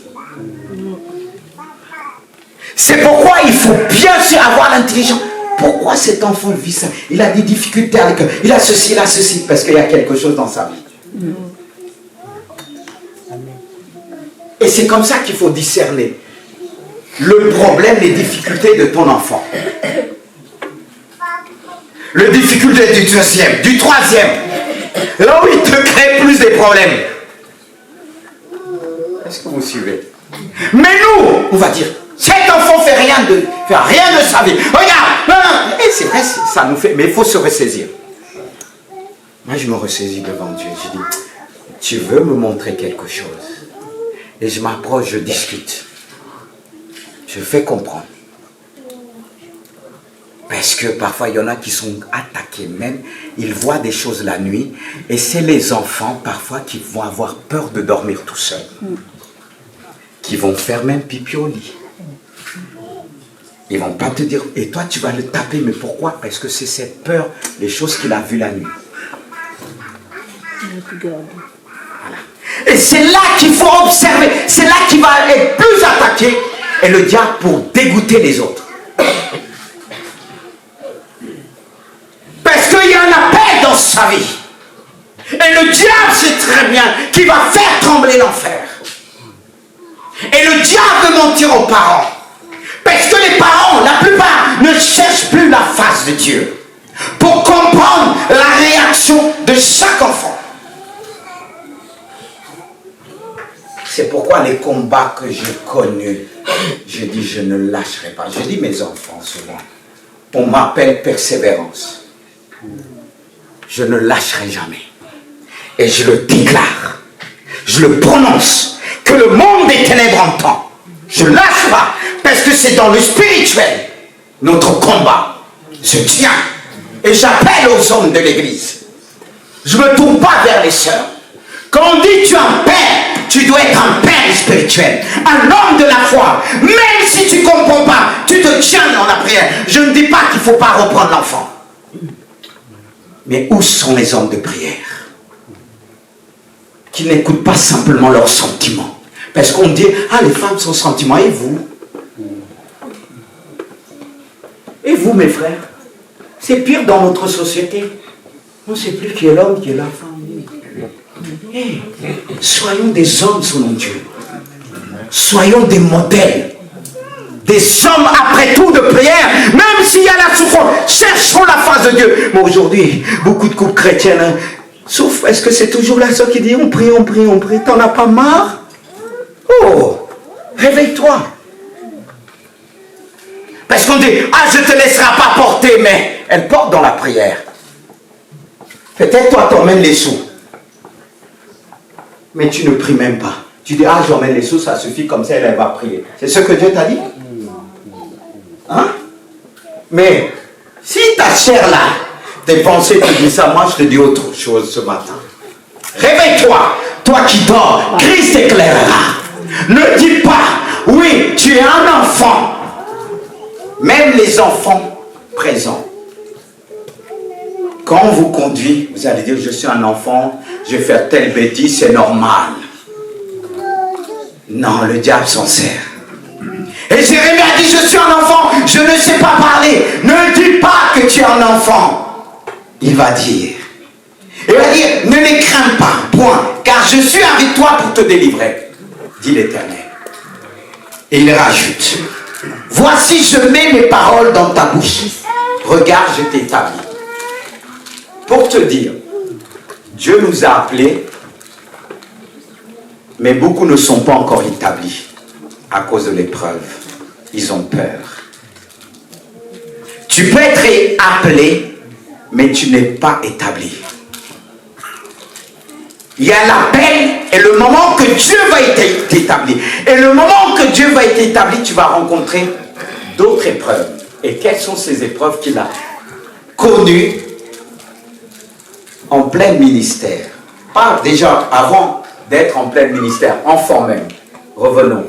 [SPEAKER 1] C'est pourquoi il faut bien sûr avoir l'intelligence. Pourquoi cet enfant vit ça? Il a des difficultés à l'école. Il a ceci, parce qu'il y a quelque chose dans sa vie. Et c'est comme ça qu'il faut discerner le problème, les difficultés de ton enfant. Les difficultés du deuxième, du troisième. Là où il te crée plus de problèmes. Est-ce que vous suivez? Mais nous, on va dire: cet enfant fait rien de sa vie. Regarde. Et c'est vrai, ça nous fait. Mais il faut se ressaisir. Moi, je me ressaisis devant Dieu. Je dis: tu veux me montrer quelque chose? Et je m'approche, je discute. Je fais comprendre. Parce que parfois, il y en a qui sont attaqués même. Ils voient des choses la nuit. Et c'est les enfants, parfois, qui vont avoir peur de dormir tout seuls. Qui vont faire même pipi au lit. Ils ne vont pas te dire: et toi, tu vas le taper. Mais pourquoi? Parce que c'est cette peur, les choses qu'il a vues la nuit. Voilà. Et c'est là qu'il faut observer. C'est là qu'il va être plus attaqué. Et le diable pour dégoûter les autres. Parce qu'il y a un appel dans sa vie. Et le diable sait très bien qu'il va faire trembler l'enfer. Et le diable veut mentir aux parents. Parce que les parents, la plupart, ne cherchent plus la face de Dieu pour comprendre la réaction de chaque enfant. C'est pourquoi les combats que j'ai connus, je dis je ne lâcherai pas. Je dis mes enfants souvent, on m'appelle persévérance. Je ne lâcherai jamais. Et je le déclare, je le prononce, que le monde des ténèbres entend. Je ne lâche pas, parce que c'est dans le spirituel. Notre combat se tient. Et j'appelle aux hommes de l'église. Je ne me tourne pas vers les sœurs. Quand on dit tu es un père, tu dois être un père spirituel, un homme de la foi. Même si tu ne comprends pas, tu te tiens dans la prière. Je ne dis pas qu'il ne faut pas reprendre l'enfant. Mais où sont les hommes de prière qui n'écoutent pas simplement leurs sentiments? Parce qu'on dit, ah, les femmes sont sentiments, et vous? Et vous, mes frères? C'est pire dans notre société. On ne sait plus qui est l'homme, qui est la femme. Hey, soyons des hommes selon Dieu. Soyons des modèles. Des hommes après tout de prière. Même s'il y a la souffrance, cherchons la face de Dieu. Mais aujourd'hui, beaucoup de couples chrétiennes souffrent. Est-ce que c'est toujours la sœur qui dit on prie, on prie, on prie? T'en as pas marre? Oh, réveille-toi. Parce qu'on dit, ah, je ne te laisserai pas porter, mais elle porte dans la prière. Peut-être toi, tu emmènes les sous. Mais tu ne pries même pas. Tu dis, ah, j'emmène les sous, ça suffit, comme ça, elle va prier. C'est ce que Dieu t'a dit? Hein? Mais, si ta chair là, tes pensées te disent ça, moi je te dis autre chose ce matin. Réveille-toi, toi qui dors, Christ t'éclairera. Ne dis pas, oui, tu es un enfant. Même les enfants présents. Quand on vous conduit, vous allez dire, je suis un enfant, je vais faire telle bêtise, c'est normal. Non, le diable s'en sert. Et Jérémie a dit, je suis un enfant, je ne sais pas parler. Ne dis pas que tu es un enfant. Il va dire. Il va dire, ne les crains pas, point, car je suis avec toi pour te délivrer, dit l'Éternel. Et il rajoute, voici, je mets mes paroles dans ta bouche. Regarde, je t'établis. Pour te dire, Dieu nous a appelés, mais beaucoup ne sont pas encore établis à cause de l'épreuve. Ils ont peur. Tu peux être appelé, mais tu n'es pas établi. Il y a l'appel et le moment que Dieu va être établi. Et le moment que Dieu va être établi, tu vas rencontrer d'autres épreuves. Et quelles sont ces épreuves qu'il a connues en plein ministère? Pas déjà avant d'être en plein ministère, enfant même. Revenons.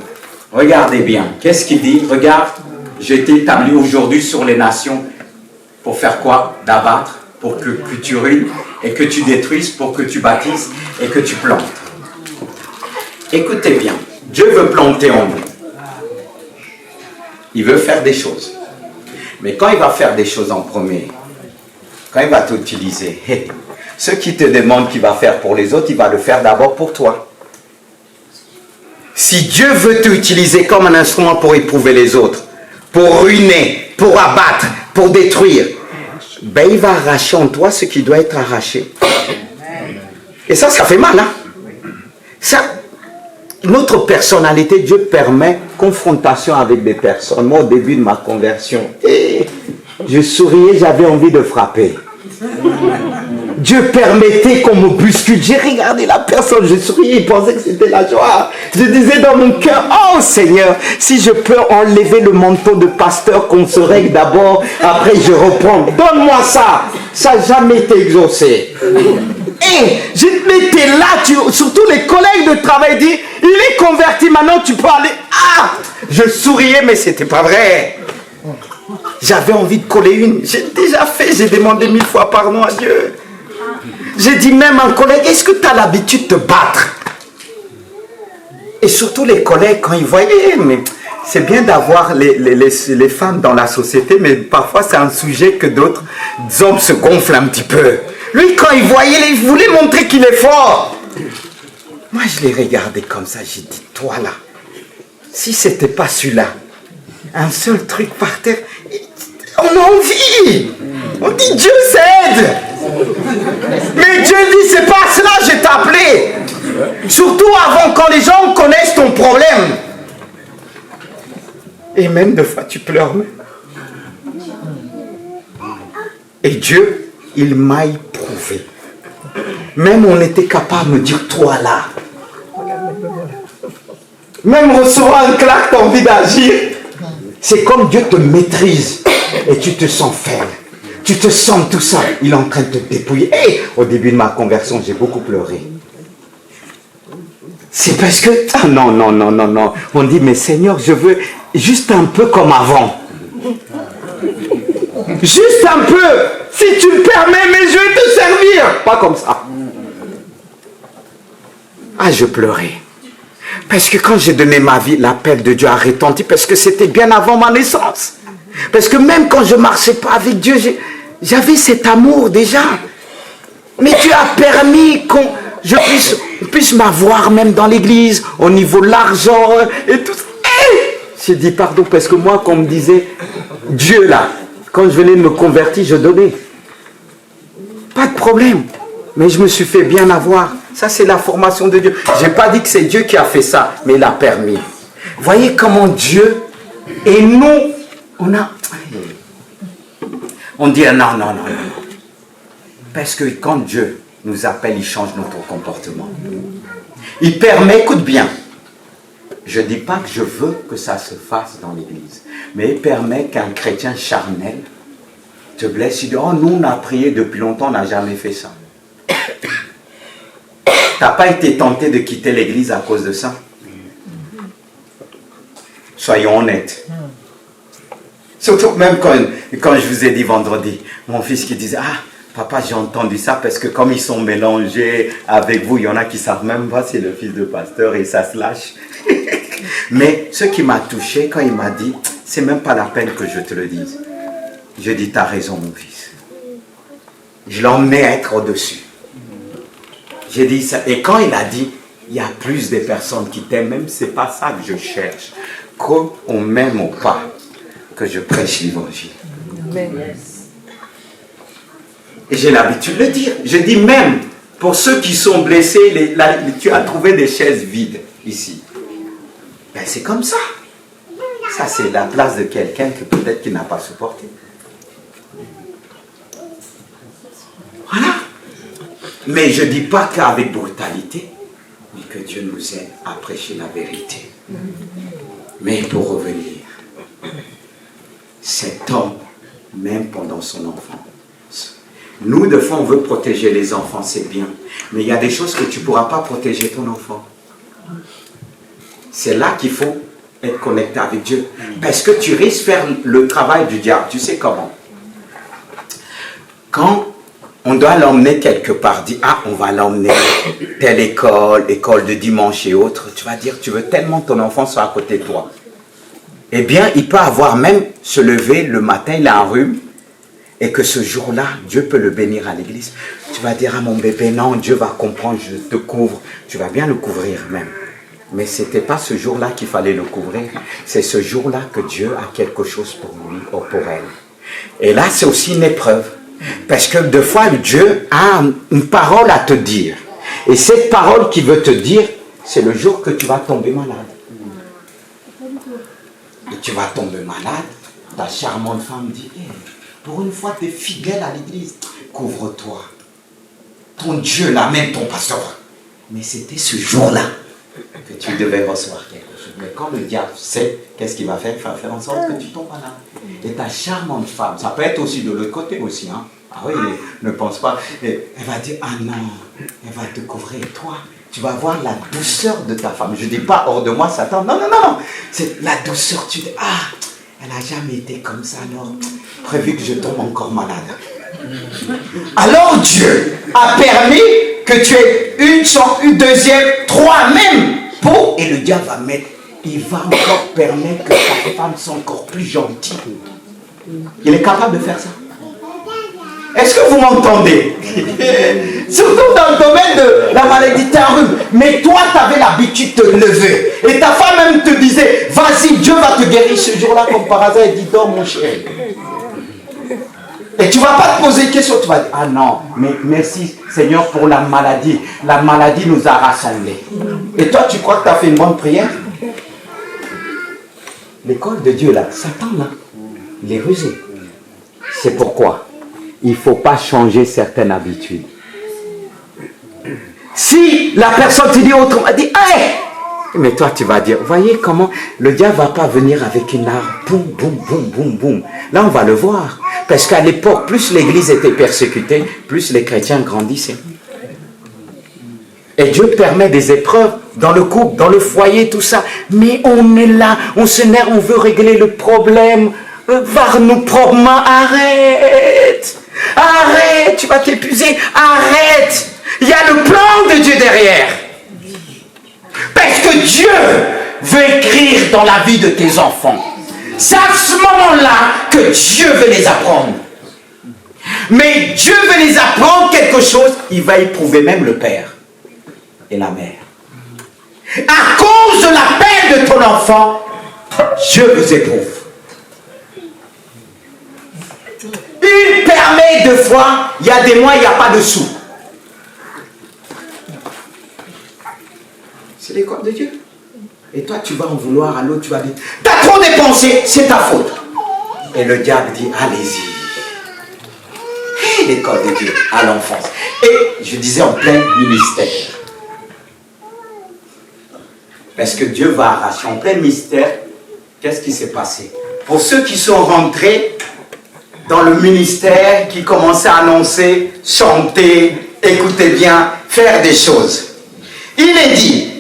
[SPEAKER 1] Regardez bien. Qu'est-ce qu'il dit? Regarde, j'ai été établi aujourd'hui sur les nations. Pour faire quoi? D'abattre, pour que tu ruines et que tu détruises, pour que tu bâtisses et que tu plantes. Écoutez bien. Dieu veut planter en vous. Il veut faire des choses. Mais quand il va faire des choses en premier, quand il va t'utiliser, ce qui te demande qu'il va faire pour les autres, il va le faire d'abord pour toi. Si Dieu veut t'utiliser comme un instrument pour éprouver les autres, pour ruiner, pour abattre, pour détruire, ben il va arracher en toi ce qui doit être arraché. Et ça fait mal, hein? Ça, notre personnalité, Dieu permet confrontation avec des personnes. Moi, au début de ma conversion, je souriais, j'avais envie de frapper. Dieu permettait qu'on me bouscule. J'ai regardé la personne, je souriais, il pensait que c'était la joie. Je disais dans mon cœur, oh Seigneur, si je peux enlever le manteau de pasteur, qu'on se règle d'abord, après je reprends. Donne-moi ça. Ça n'a jamais été exaucé. Et je m'étais là, surtout les collègues de travail disent, il est converti, maintenant tu peux aller. Ah, je souriais, mais c'était pas vrai. J'avais envie de coller une. J'ai déjà fait, j'ai demandé 1000 fois pardon à Dieu. J'ai dit même à un collègue, est-ce que tu as l'habitude de te battre? Et surtout les collègues, quand ils voyaient, mais c'est bien d'avoir les femmes dans la société, mais parfois c'est un sujet que d'autres hommes se gonflent un petit peu. Lui, quand il voyait, il voulait montrer qu'il est fort. Moi, je l'ai regardé comme ça, j'ai dit, toi là, si c'était pas celui-là, un seul truc par terre, on a envie. On dit, Dieu s'aide. Mais Dieu dit, c'est pas cela, je t'ai appelé. Surtout avant, quand les gens connaissent ton problème. Et même des fois, tu pleures. Et Dieu, il m'a éprouvé. Même on était capable de me dire, toi là. Même recevoir une claque, tu as envie d'agir. C'est comme Dieu te maîtrise. Et tu te sens faible. Tu te sens tout ça. Il est en train de te dépouiller. Et au début de ma conversion, j'ai beaucoup pleuré. C'est parce que... Ah, non. On dit, mais Seigneur, je veux juste un peu comme avant. Juste un peu. Si tu me permets, mais je vais te servir. Pas comme ça. Ah, je pleurais. Parce que quand j'ai donné ma vie, l'appel de Dieu a retenti. Parce que c'était bien avant ma naissance. Parce que même quand je ne marchais pas avec Dieu, j'avais cet amour déjà. Mais Dieu a permis qu'on puisse m'avoir même dans l'église, au niveau de l'argent et tout ça. J'ai dit pardon, parce que moi, quand on me disait, Dieu là, quand je venais de me convertir, je donnais. Pas de problème. Mais je me suis fait bien avoir. Ça, c'est la formation de Dieu. Je n'ai pas dit que c'est Dieu qui a fait ça, mais il a permis. Voyez comment Dieu et nous, on dit non. Parce que quand Dieu nous appelle, il change notre comportement. Il permet, écoute bien, je ne dis pas que je veux que ça se fasse dans l'église, mais il permet qu'un chrétien charnel te blesse. Il dit, oh, nous on a prié depuis longtemps, on n'a jamais fait ça. Tu n'as pas été tenté de quitter l'église à cause de ça? Soyons honnêtes. Surtout même quand je vous ai dit vendredi, mon fils qui disait, ah, papa, j'ai entendu ça parce que comme ils sont mélangés avec vous, il y en a qui ne savent même pas c'est le fils de pasteur et ça se lâche. Mais ce qui m'a touché quand il m'a dit, c'est même pas la peine que je te le dise. Je dis, tu as raison mon fils. Je l'ai emmené à être au-dessus. J'ai dit ça. Et quand il a dit, il y a plus de personnes qui t'aiment, même c'est pas ça que je cherche. Qu'on m'aime ou pas, que je prêche l'évangile. Et j'ai l'habitude de le dire. Je dis même, pour ceux qui sont blessés, tu as trouvé des chaises vides ici. Ben c'est comme ça. Ça c'est la place de quelqu'un que peut-être qu'il n'a pas supporté. Voilà. Mais je ne dis pas qu'avec brutalité, mais que Dieu nous aide à prêcher la vérité. Mais pour revenir, cet homme, même pendant son enfance, nous, de fois, on veut protéger les enfants, c'est bien. Mais il y a des choses que tu ne pourras pas protéger ton enfant. C'est là qu'il faut être connecté avec Dieu. Parce que tu risques de faire le travail du diable. Tu sais comment? Quand on doit l'emmener quelque part, dit, ah, on va l'emmener telle école de dimanche et autres. Tu vas dire, tu veux tellement que ton enfant soit à côté de toi. Eh bien, il peut avoir même se lever le matin, il a un rhume, et que ce jour-là, Dieu peut le bénir à l'église. Tu vas dire à mon bébé, non, Dieu va comprendre, je te couvre. Tu vas bien le couvrir même. Mais ce n'était pas ce jour-là qu'il fallait le couvrir. C'est ce jour-là que Dieu a quelque chose pour lui ou pour elle. Et là, c'est aussi une épreuve. Parce que des fois, Dieu a une parole à te dire. Et cette parole qu'il veut te dire, c'est le jour que tu vas tomber malade. Et tu vas tomber malade, ta charmante femme dit, hey, pour une fois, tu es fidèle à l'église, couvre-toi. Ton Dieu, là, même ton pasteur. Mais c'était ce jour-là que tu devais recevoir quelque chose. Mais quand le diable sait, qu'est-ce qu'il va faire? Il va faire en sorte que tu tombes malade. Et ta charmante femme, ça peut être aussi de l'autre côté aussi, hein. Ah oui, ne pense pas. Et elle va dire, ah non, elle va te couvrir. Et toi, tu vas voir la douceur de ta femme. Je ne dis pas hors de moi, Satan. Non. C'est la douceur. Tu dis, ah, elle n'a jamais été comme ça. Alors, prévu que je tombe encore malade. Alors Dieu a permis que tu aies une deuxième, trois même. Et le diable va mettre, il va encore permettre que ta femme soit encore plus gentille. Il est capable de faire ça. Est-ce que vous m'entendez? Surtout dans le domaine de la maladie, tu as un rhume. Mais toi, tu avais l'habitude de te lever. Et ta femme même te disait, vas-y, Dieu va te guérir ce jour-là comme par hasard. Elle dit, dors mon chéri. Et tu ne vas pas te poser de questions. Tu vas dire, ah non, mais merci Seigneur pour la maladie. La maladie nous a rassemblés. Et toi, tu crois que tu as fait une bonne prière? L'école de Dieu, là, Satan, là, il est rusé. C'est pourquoi il ne faut pas changer certaines habitudes. Si la personne te dit autrement, elle dit, hey! Mais toi, tu vas dire, voyez comment le diable ne va pas venir avec une arme, boum, boum, boum, boum, boum. Là, on va le voir. Parce qu'à l'époque, plus l'église était persécutée, plus les chrétiens grandissaient. Et Dieu permet des épreuves dans le couple, dans le foyer, tout ça. Mais on est là, on s'énerve, on veut régler le problème. Var-nous proprement, arrête. Arrête, tu vas t'épuiser, arrête. Il y a le plan de Dieu derrière. Parce que Dieu veut écrire dans la vie de tes enfants. C'est à ce moment-là que Dieu veut les apprendre. Mais Dieu veut les apprendre quelque chose, il va éprouver même le père et la mère. À cause de la peine de ton enfant, Dieu vous éprouve. Il permet deux fois, il y a des mois, il n'y a pas de sous. C'est l'école de Dieu. Et toi, tu vas en vouloir à l'autre, tu vas dire, t'as trop dépensé, c'est ta faute. Et le diable dit, allez-y. Et l'école de Dieu à l'enfance. Et je disais en plein ministère. Parce que Dieu va arracher en plein mystère. Qu'est-ce qui s'est passé? Pour ceux qui sont rentrés dans le ministère, qui commençaient à annoncer, chanter, écoutez bien, faire des choses. Il est dit,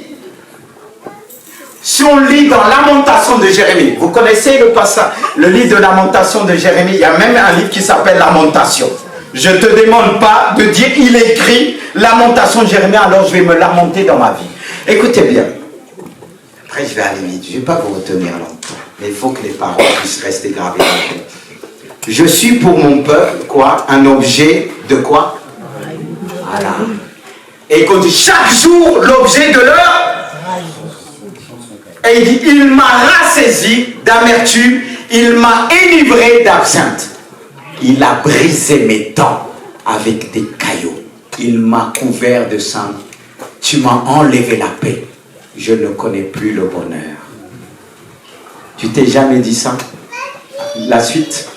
[SPEAKER 1] si on lit dans Lamentation de Jérémie, vous connaissez le passage, le livre de Lamentation de Jérémie, il y a même un livre qui s'appelle Lamentation. Je ne te demande pas de dire, il écrit Lamentation de Jérémie, alors je vais me lamenter dans ma vie. Écoutez bien. Après, je vais aller vite, je ne vais pas vous retenir longtemps. Mais il faut que les paroles puissent rester gravées dans la tête. Je suis pour mon peuple, quoi? Un objet de quoi? Voilà. Et il dit, chaque jour, l'objet de leur... Et il dit, il m'a rassaisi d'amertume, il m'a enivré d'absinthe. Il a brisé mes dents avec des cailloux. Il m'a couvert de sang. Tu m'as enlevé la paix. Je ne connais plus le bonheur. Tu t'es jamais dit ça? La suite.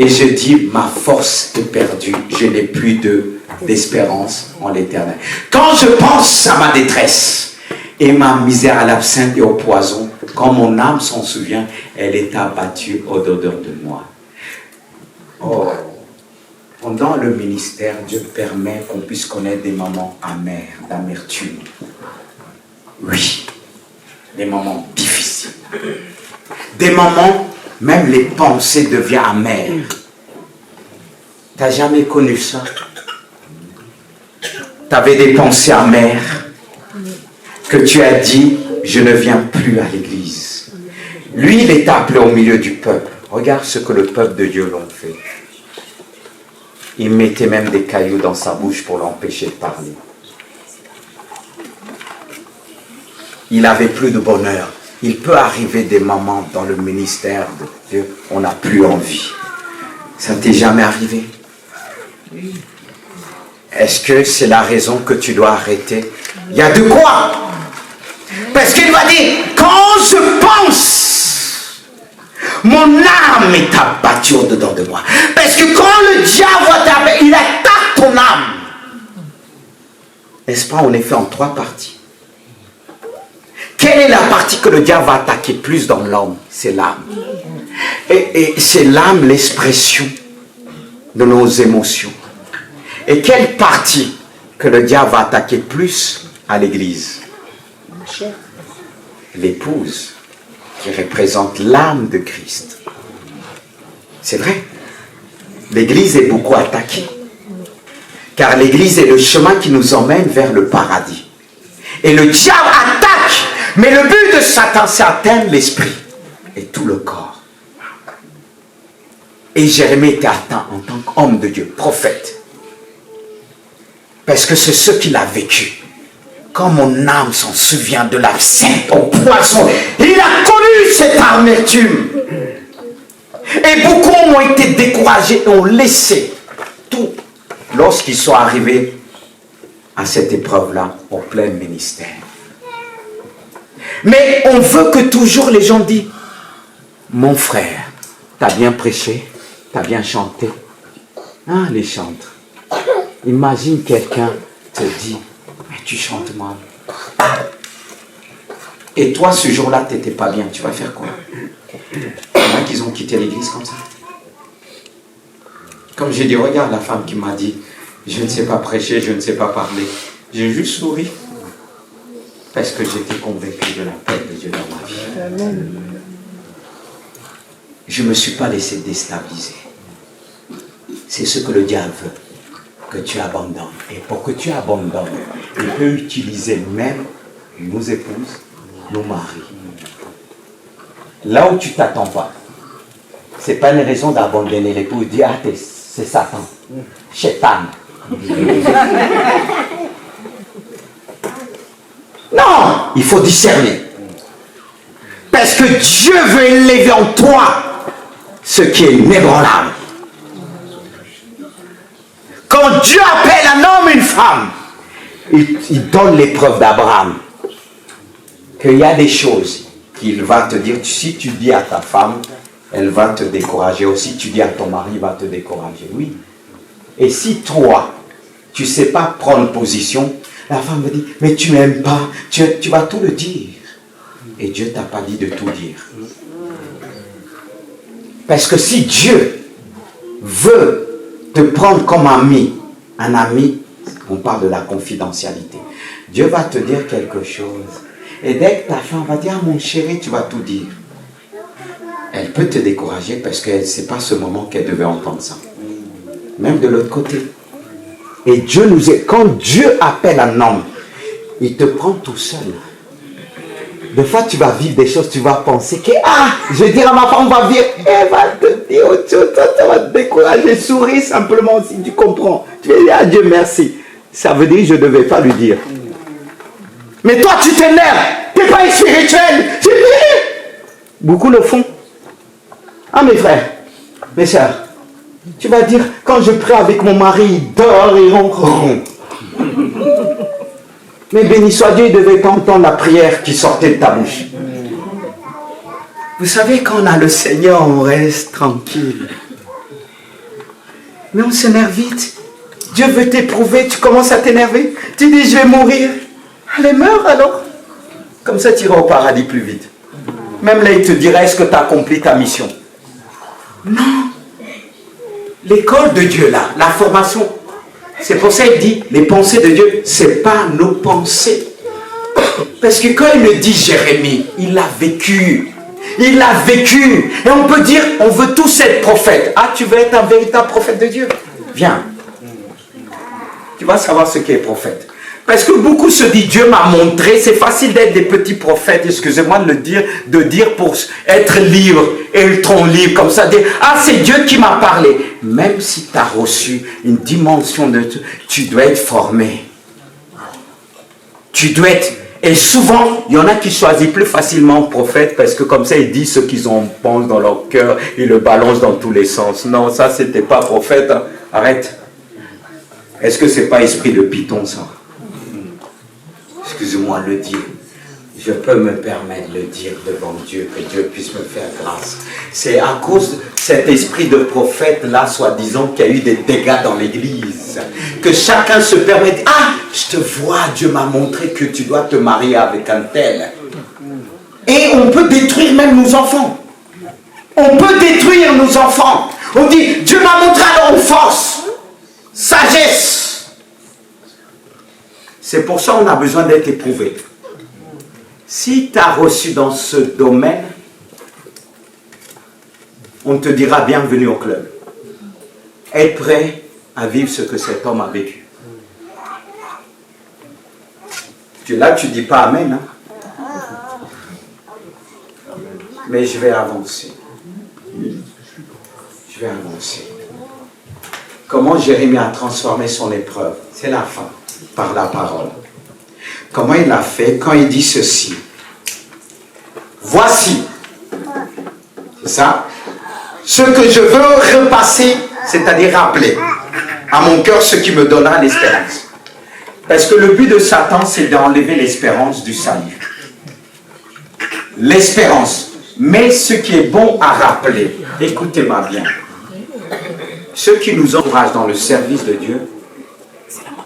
[SPEAKER 1] Et je dis, ma force est perdue. Je n'ai plus d'espérance en l'éternel. Quand je pense à ma détresse et ma misère à l'absinthe et au poison, quand mon âme s'en souvient, elle est abattue au-dedans de moi. Oh, pendant le ministère, Dieu permet qu'on puisse connaître des moments amers, d'amertume. Oui, des moments difficiles. Des moments, même les pensées deviennent amères. Tu n'as jamais connu ça? Tu avais des pensées amères que tu as dit, je ne viens plus à l'église. Lui, il est appelé au milieu du peuple. Regarde ce que le peuple de Dieu l'ont fait. Il mettait même des cailloux dans sa bouche pour l'empêcher de parler. Il n'avait plus de bonheur. Il peut arriver des moments dans le ministère de Dieu, on n'a plus envie. Ça ne t'est jamais arrivé? Est-ce que c'est la raison que tu dois arrêter? Il y a de quoi? Parce qu'il va dire, quand je pense, mon âme est abattue au-dedans de moi. Parce que quand le diable va t'abattre, il attaque ton âme. N'est-ce pas, on est fait en 3 parties. Quelle est la partie que le diable va attaquer plus dans l'homme? C'est l'âme. Et c'est l'âme l'expression de nos émotions. Et quelle partie que le diable va attaquer plus à l'église? L'épouse, qui représente l'âme de Christ. C'est vrai. L'église est beaucoup attaquée. Car l'église est le chemin qui nous emmène vers le paradis. Et le diable attaque. Mais le but de Satan, c'est atteindre l'esprit et tout le corps. Et Jérémie était atteint en tant qu'homme de Dieu, prophète. Parce que c'est ce qu'il a vécu. Quand mon âme s'en souvient de l'absinthe au poisson, il a connu cette amertume. Et beaucoup ont été découragés et ont laissé tout lorsqu'ils sont arrivés à cette épreuve-là, au plein ministère. Mais on veut que toujours les gens disent, mon frère, t'as bien prêché, t'as bien chanté. Ah, les chantres. Imagine quelqu'un te dit, mais tu chantes mal. Et toi, ce jour-là, tu n'étais pas bien. Tu vas faire quoi? Il y en a qui ont quitté l'église comme ça. Comme j'ai dit, regarde la femme qui m'a dit, je ne sais pas prêcher, je ne sais pas parler. J'ai juste souri. Parce que j'étais convaincu de la paix de Dieu dans ma vie. Amen. Je ne me suis pas laissé déstabiliser. C'est ce que le diable veut. Que tu abandonnes. Et pour que tu abandonnes, il peut utiliser même nos épouses, nos maris. Là où tu ne t'attends pas. Ce n'est pas une raison d'abandonner l'époux et de dire, ah, c'est Satan. Chétan. Non, il faut discerner. Parce que Dieu veut élever en toi ce qui est inébranlable. Quand Dieu appelle un homme, une femme, il donne l'épreuve d'Abraham. Qu'il y a des choses qu'il va te dire. Si tu dis à ta femme, elle va te décourager. Ou si tu dis à ton mari, il va te décourager. Oui. Et si toi, tu ne sais pas prendre position, la femme me dit, mais tu ne m'aimes pas, tu vas tout le dire. Et Dieu ne t'a pas dit de tout dire. Parce que si Dieu veut te prendre comme ami, un ami, on parle de la confidentialité. Dieu va te dire quelque chose. Et dès que ta femme va dire, ah, mon chéri, tu vas tout dire. Elle peut te décourager parce que ce n'est pas ce moment qu'elle devait entendre ça. Même de l'autre côté. Et Dieu nous est, quand Dieu appelle un homme, il te prend tout seul. Des fois, tu vas vivre des choses, tu vas penser que, ah, je vais dire à ma femme, on va vivre, elle va te dire autre chose, ça va te décourager, souris simplement si tu comprends. Tu vas dire, ah Dieu merci. Ça veut dire que je ne devais pas lui dire. Mais toi, tu t'énerves, tu n'es pas spirituel. Beaucoup le font. Ah, mes frères, mes soeurs, tu vas dire, quand je prie avec mon mari, il dort, il ronronne. Mais béni soit Dieu, il ne devait pas entendre la prière qui sortait de ta bouche. Vous savez, quand on a le Seigneur, on reste tranquille. Mais on s'énerve vite. Dieu veut t'éprouver, tu commences à t'énerver. Tu dis, je vais mourir. Allez, meurs alors. Comme ça, tu iras au paradis plus vite. Même là, il te dira, est-ce que tu as accompli ta mission? Non. L'école de Dieu, là, la formation, c'est pour ça qu'il dit, les pensées de Dieu, ce n'est pas nos pensées. Parce que quand il le dit, Jérémie, il l'a vécu. Il l'a vécu. Et on peut dire, on veut tous être prophètes. Ah, tu veux être un véritable prophète de Dieu? Viens. Tu vas savoir ce qu'est prophète. Parce que beaucoup se disent, Dieu m'a montré, c'est facile d'être des petits prophètes, excusez-moi de le dire pour être libre, ultra libre, comme ça, dire, ah c'est Dieu qui m'a parlé. Même si tu as reçu une dimension de... Tu dois être formé. Tu dois être... Et souvent, il y en a qui choisissent plus facilement prophète parce que comme ça, ils disent ce qu'ils en pensent dans leur cœur, ils le balancent dans tous les sens. Non, ça, c'était pas prophète. Hein. Arrête. Est-ce que c'est pas esprit de Python, ça? Excusez-moi de le dire. Je peux me permettre de le dire devant Dieu, que Dieu puisse me faire grâce. C'est à cause de cet esprit de prophète-là, soi-disant, qu'il y a eu des dégâts dans l'église. Que chacun se permette, ah, je te vois, Dieu m'a montré que tu dois te marier avec un tel. Et on peut détruire même nos enfants. On peut détruire nos enfants. On dit, Dieu m'a montré, alors on force. Sagesse. C'est pour ça qu'on a besoin d'être éprouvé. Si tu as reçu dans ce domaine, on te dira bienvenue au club. Être prêt à vivre ce que cet homme a vécu. Là, tu ne dis pas Amen. Hein? Mais je vais avancer. Je vais avancer. Comment Jérémie a transformé son épreuve? C'est la fin, par la parole. Comment il l'a fait quand il dit ceci? Voici, c'est ça, ce que je veux repasser, c'est-à-dire rappeler à mon cœur ce qui me donnera l'espérance. Parce que le but de Satan, c'est d'enlever l'espérance du salut. L'espérance. Mais ce qui est bon à rappeler, écoutez-moi bien, ceux qui nous encouragent dans le service de Dieu,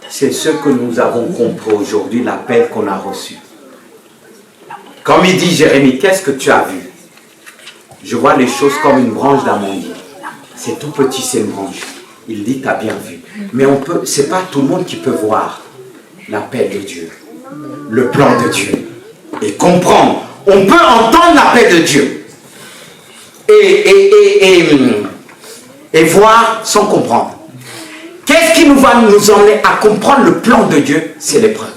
[SPEAKER 1] c'est ce que nous avons compris aujourd'hui, l'appel qu'on a reçu. Comme il dit Jérémie, qu'est-ce que tu as vu? Je vois les choses comme une branche d'amandier. C'est tout petit, c'est une branche. Il dit, tu as bien vu. Mais c'est pas tout le monde qui peut voir l'appel de Dieu, le plan de Dieu, et comprendre. On peut entendre l'appel de Dieu et voir sans comprendre. Qu'est-ce qui va nous emmener à comprendre le plan de Dieu? C'est l'épreuve.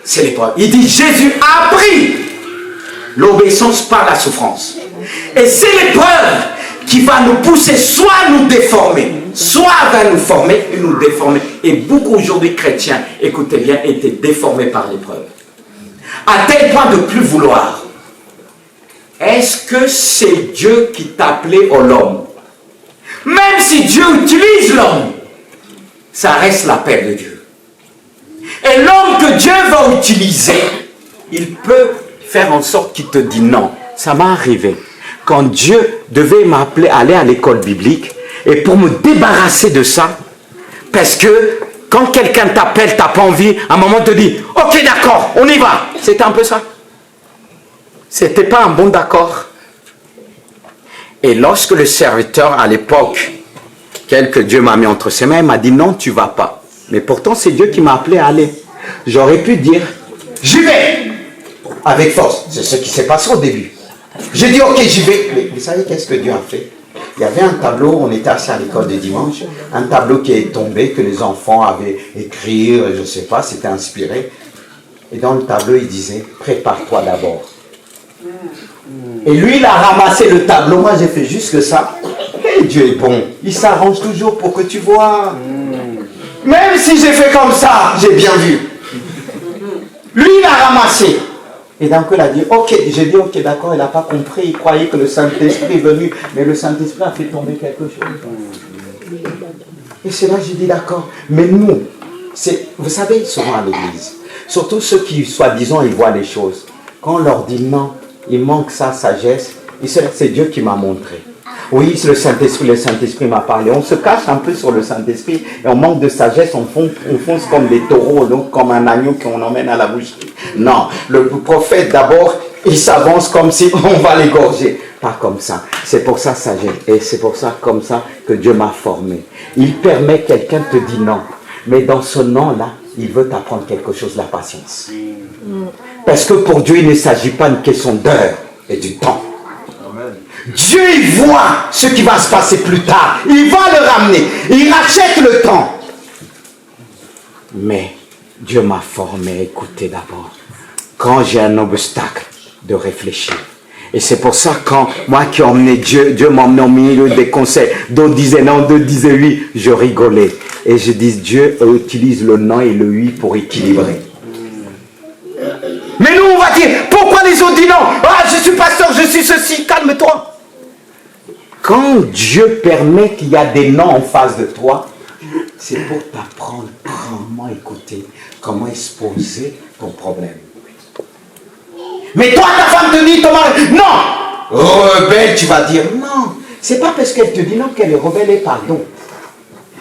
[SPEAKER 1] C'est l'épreuve. Il dit, Jésus a appris l'obéissance par la souffrance. Et c'est l'épreuve qui va nous pousser soit à nous déformer, soit à nous former et nous déformer. Et beaucoup aujourd'hui chrétiens, écoutez bien, étaient déformés par l'épreuve. À tel point de ne plus vouloir. Est-ce que c'est Dieu qui t'a appelé au l'homme? Même si Dieu utilise l'homme, ça reste l'appel de Dieu. Et l'homme que Dieu va utiliser, il peut faire en sorte qu'il te dit non. Ça m'est arrivé. Quand Dieu devait m'appeler à aller à l'école biblique, et pour me débarrasser de ça, parce que quand quelqu'un t'appelle, tu n'as pas envie, à un moment te dit, ok d'accord, on y va. C'était un peu ça. C'était pas un bon d'accord. Et lorsque le serviteur à l'époque, que Dieu m'a mis entre ses mains, il m'a dit non, tu vas pas. Mais pourtant c'est Dieu qui m'a appelé à aller. J'aurais pu dire, j'y vais, avec force. C'est ce qui s'est passé au début. J'ai dit ok, j'y vais. Mais vous savez qu'est-ce que Dieu a fait? Il y avait un tableau, on était assis à l'école de dimanche, un tableau qui est tombé, que les enfants avaient écrit, je ne sais pas, c'était inspiré. Et dans le tableau, il disait, prépare-toi d'abord. Et lui, il a ramassé le tableau, moi j'ai fait juste que ça. Et Dieu est bon, il s'arrange toujours pour que tu vois. Même si j'ai fait comme ça, j'ai bien vu. Lui, il a ramassé. Et d'un coup, il a dit, ok, j'ai dit, ok, d'accord, il n'a pas compris, il croyait que le Saint-Esprit est venu, mais le Saint-Esprit a fait tomber quelque chose. Et c'est là que j'ai dit, d'accord, mais nous, vous savez, souvent à l'église, surtout ceux qui, soi-disant, ils voient les choses, quand on leur dit non, il manque sa sagesse, c'est Dieu qui m'a montré. Oui, c'est le Saint-Esprit m'a parlé. On se cache un peu sur le Saint-Esprit et on manque de sagesse, on fonce comme des taureaux, donc comme un agneau qu'on emmène à la boucherie. Non, le prophète d'abord, il s'avance comme si on va l'égorger. Pas comme ça. C'est pour ça sagesse. Et c'est pour ça, comme ça, que Dieu m'a formé. Il permet quelqu'un te dire non. Mais dans ce non-là, il veut t'apprendre quelque chose, la patience. Parce que pour Dieu, il ne s'agit pas d'une question d'heure et du temps. Dieu, il voit ce qui va se passer plus tard. Il va le ramener. Il rachète le temps. Mais Dieu m'a formé, écoutez d'abord. Quand j'ai un obstacle, de réfléchir. Et c'est pour ça quand moi qui ai emmené Dieu m'a emmené au milieu des conseils. D'autres disaient non, d'autres disaient oui. Je rigolais. Et je dis, Dieu utilise le non et le oui pour équilibrer. Mais nous, on va dire, pourquoi les autres disent non? Ah, je suis pasteur, je suis ceci, calme-toi. Quand Dieu permet qu'il y a des noms en face de toi, c'est pour t'apprendre comment écouter, comment exposer ton problème. Mais toi, ta femme te dit, ton mari, non! Rebelle, tu vas dire, non. C'est pas parce qu'elle te dit non qu'elle est rebelle et pardon.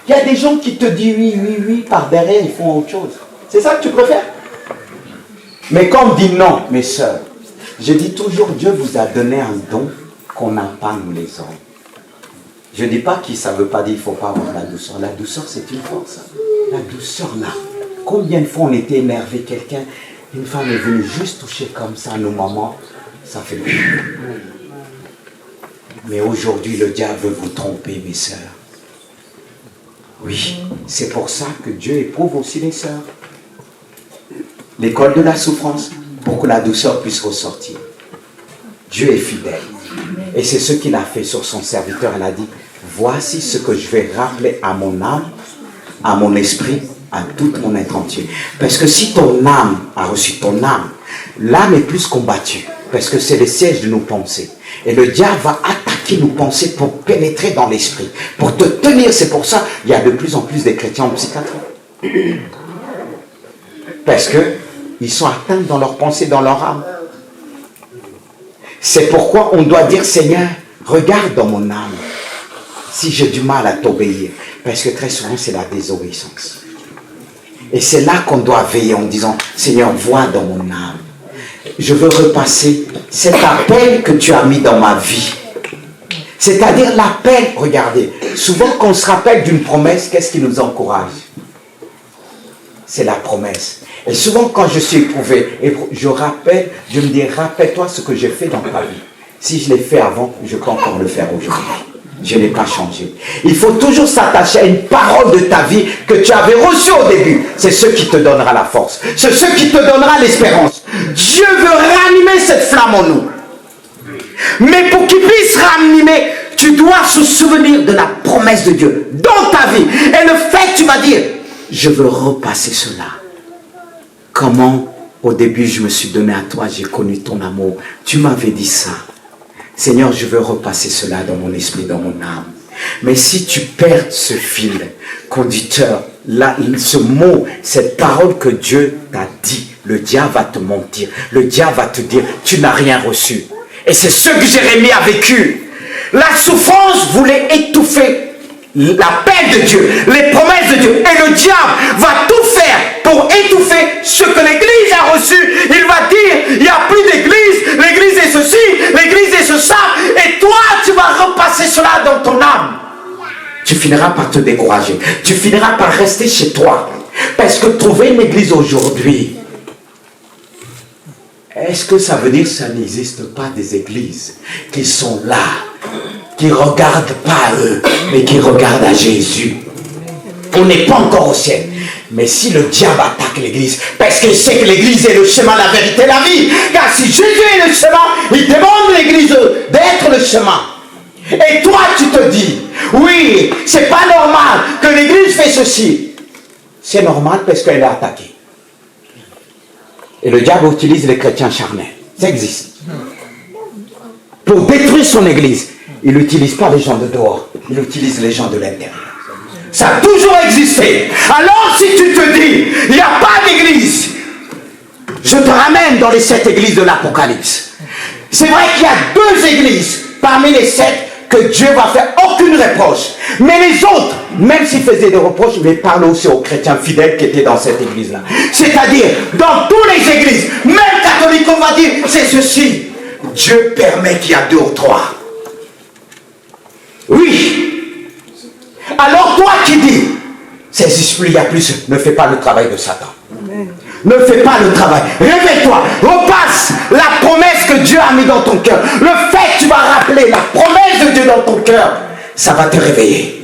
[SPEAKER 1] Il y a des gens qui te disent oui, oui, oui, par derrière, ils font autre chose. C'est ça que tu préfères? Mais quand on dit non, mes sœurs, je dis toujours, Dieu vous a donné un don qu'on n'a pas, nous les hommes. Je ne dis pas que ça ne veut pas dire qu'il ne faut pas avoir la douceur. La douceur, c'est une force. La douceur, là. Combien de fois on était énervé, quelqu'un, une femme est venue juste toucher comme ça nos mamans, ça fait le. Mais aujourd'hui, le diable veut vous tromper, mes sœurs. Oui, c'est pour ça que Dieu éprouve aussi les sœurs. L'école de la souffrance, pour que la douceur puisse ressortir. Dieu est fidèle. Et c'est ce qu'il a fait sur son serviteur. Elle a dit, voici ce que je vais rappeler à mon âme, à mon esprit, à toute mon être entier. Parce que si ton âme a reçu ton âme, l'âme est plus combattue. Parce que c'est le siège de nos pensées. Et le diable va attaquer nos pensées pour pénétrer dans l'esprit. Pour te tenir. C'est pour ça qu'il y a de plus en plus de chrétiens en psychiatrie. Parce qu'ils sont atteints dans leurs pensées, dans leur âme. C'est pourquoi on doit dire, Seigneur, regarde dans mon âme si j'ai du mal à t'obéir. Parce que très souvent, c'est la désobéissance. Et c'est là qu'on doit veiller en disant, Seigneur, vois dans mon âme. Je veux repasser cet appel que tu as mis dans ma vie. C'est-à-dire l'appel, regardez, souvent quand on se rappelle d'une promesse, qu'est-ce qui nous encourage? C'est la promesse. Et souvent quand je suis éprouvé, je me dis, rappelle-toi ce que j'ai fait dans ta vie. Si je l'ai fait avant, je peux encore le faire aujourd'hui. Je n'ai pas changé. Il faut toujours s'attacher à une parole de ta vie que tu avais reçue au début. C'est ce qui te donnera la force. C'est ce qui te donnera l'espérance. Dieu veut ranimer cette flamme en nous. Mais pour qu'il puisse ranimer, tu dois se souvenir de la promesse de Dieu dans ta vie. Et le fait, tu vas dire, je veux repasser cela. Comment au début je me suis donné à toi, j'ai connu ton amour. Tu m'avais dit ça. Seigneur, je veux repasser cela dans mon esprit, dans mon âme. Mais si tu perds ce fil conducteur, là, ce mot, cette parole que Dieu t'a dit, le diable va te mentir. Le diable va te dire, tu n'as rien reçu. Et c'est ce que Jérémie a vécu. La souffrance voulait étouffer l'appel de Dieu, les promesses de Dieu. Et le diable va tout faire pour étouffer ce que l'Église a reçu. Il va dire, il n'y a plus d'Église, l'Église est ceci, l'Église est ça. Et toi, tu vas repasser cela dans ton âme. Tu finiras par te décourager. Tu finiras par rester chez toi. Parce que trouver une Église aujourd'hui, est-ce que ça veut dire que ça n'existe pas des églises qui sont là, qui ne regardent pas à eux, mais qui regardent à Jésus? On n'est pas encore au ciel. Mais si le diable attaque l'église, parce qu'il sait que l'église est le chemin, la vérité, la vie. Car si Jésus est le chemin, il demande à l'église d'être le chemin. Et toi, tu te dis, oui, c'est pas normal que l'église fait ceci. C'est normal parce qu'elle est attaquée. Et le diable utilise les chrétiens charnels. Ça existe. Pour détruire son église, il n'utilise pas les gens de dehors, il utilise les gens de l'intérieur. Ça a toujours existé. Alors si tu te dis, il n'y a pas d'église, je te ramène dans les 7 églises de l'Apocalypse. C'est vrai qu'il y a 2 églises parmi les 7 que Dieu va faire aucune reproche. Mais les autres, même s'ils faisaient des reproches, mais parlent aussi aux chrétiens fidèles qui étaient dans cette église-là. C'est-à-dire, dans toutes les églises, même catholiques, on va dire, c'est ceci. Dieu permet qu'il y a 2 ou 3. Oui. Alors toi qui dis, ces esprits, il y a plus, ne fais pas le travail de Satan. Amen. Ne fais pas le travail. Réveille-toi. Repasse la promesse que Dieu a mis dans ton cœur. Le fait que tu vas rappeler la promesse de Dieu dans ton cœur, ça va te réveiller.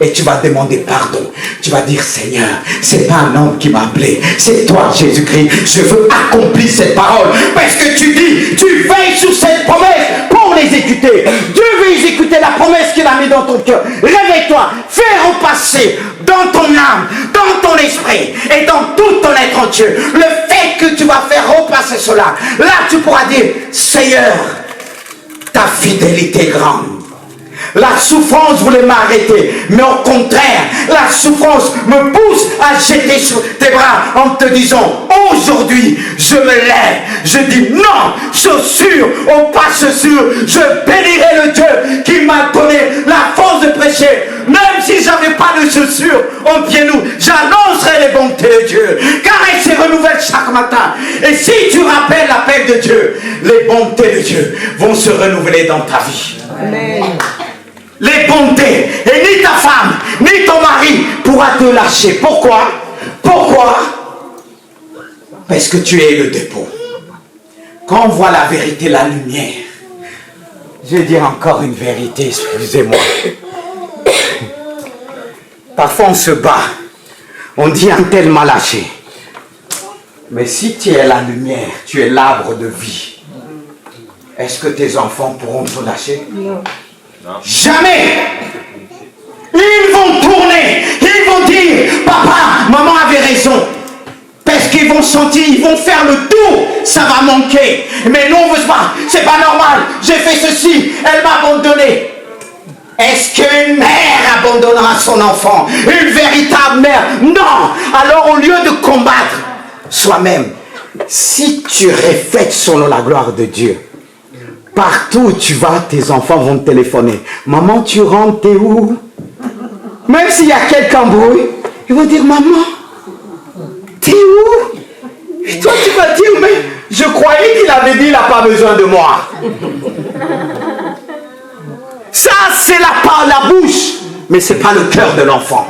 [SPEAKER 1] Et tu vas demander pardon. Tu vas dire, Seigneur, c'est pas un homme qui m'a appelé. C'est toi, Jésus-Christ. Je veux accomplir cette parole. Parce que tu dis, tu veilles sur cette promesse pour l'exécuter. Dieu veut exécuter la promesse qu'il a mis dans ton cœur. Réveille-toi. Fais repasser dans ton âme, dans ton esprit et dans tout ton être entier. Le fait que tu vas faire repasser cela, là tu pourras dire, Seigneur, ta fidélité est grande. La souffrance voulait m'arrêter, mais au contraire, la souffrance me pousse à jeter sur tes bras en te disant, aujourd'hui, je me lève, je dis non, chaussures, ou pas chaussures, je bénirai le Dieu qui m'a donné la force de prêcher. Même si j'avais pas de chaussures au pied nu, j'annoncerai les bontés de Dieu, car elles se renouvellent chaque matin. Et si tu rappelles l'appel de Dieu, les bontés de Dieu vont se renouveler dans ta vie. Amen. Les bontés, et ni ta femme, ni ton mari pourra te lâcher. Pourquoi? Pourquoi? Parce que tu es le dépôt. Quand on voit la vérité, la lumière, je vais dire encore une vérité, excusez-moi. Parfois on se bat, on dit un tel m'a lâché. Mais si tu es la lumière, tu es l'arbre de vie. est-ce que tes enfants pourront te lâcher?
[SPEAKER 2] Non.
[SPEAKER 1] Jamais. Ils vont tourner, ils vont dire, papa, maman avait raison. Parce qu'ils vont sentir, ils vont faire le tour, ça va manquer. Mais non, on veut pas, c'est pas normal, j'ai fait ceci, elle m'a abandonné. Est-ce qu'une mère abandonnera son enfant? Une véritable mère? Non. Alors au lieu de combattre soi-même, si tu reflètes selon la gloire de Dieu, partout où tu vas, tes enfants vont te téléphoner. Maman, tu rentres, t'es où? Même s'il y a quelqu'un bruit, ils vont dire, maman, t'es où? Et toi, tu vas dire, mais je croyais qu'il avait dit, il n'a pas besoin de moi. Ça, c'est la bouche, mais ce n'est pas le cœur de l'enfant.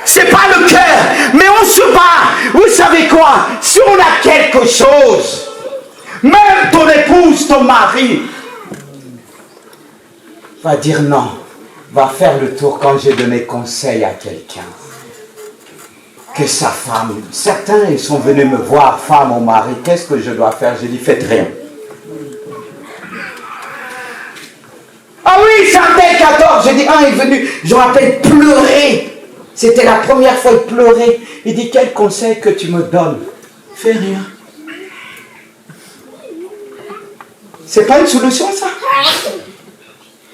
[SPEAKER 1] C'est pas le cœur, mais on se bat. Vous savez quoi? Si on a quelque chose, même ton épouse, ton mari, va dire non, va faire le tour quand j'ai donné conseil à quelqu'un. Que sa femme, certains ils sont venus me voir, femme ou mari, qu'est-ce que je dois faire? J'ai dit, faites rien. Ah oui, c'est un tel 14, j'ai dit, un est venu, je me rappelle, pleurer. C'était la première fois qu'il pleurait. Il dit, quel conseil que tu me donnes? Fais rien. C'est pas une solution, ça?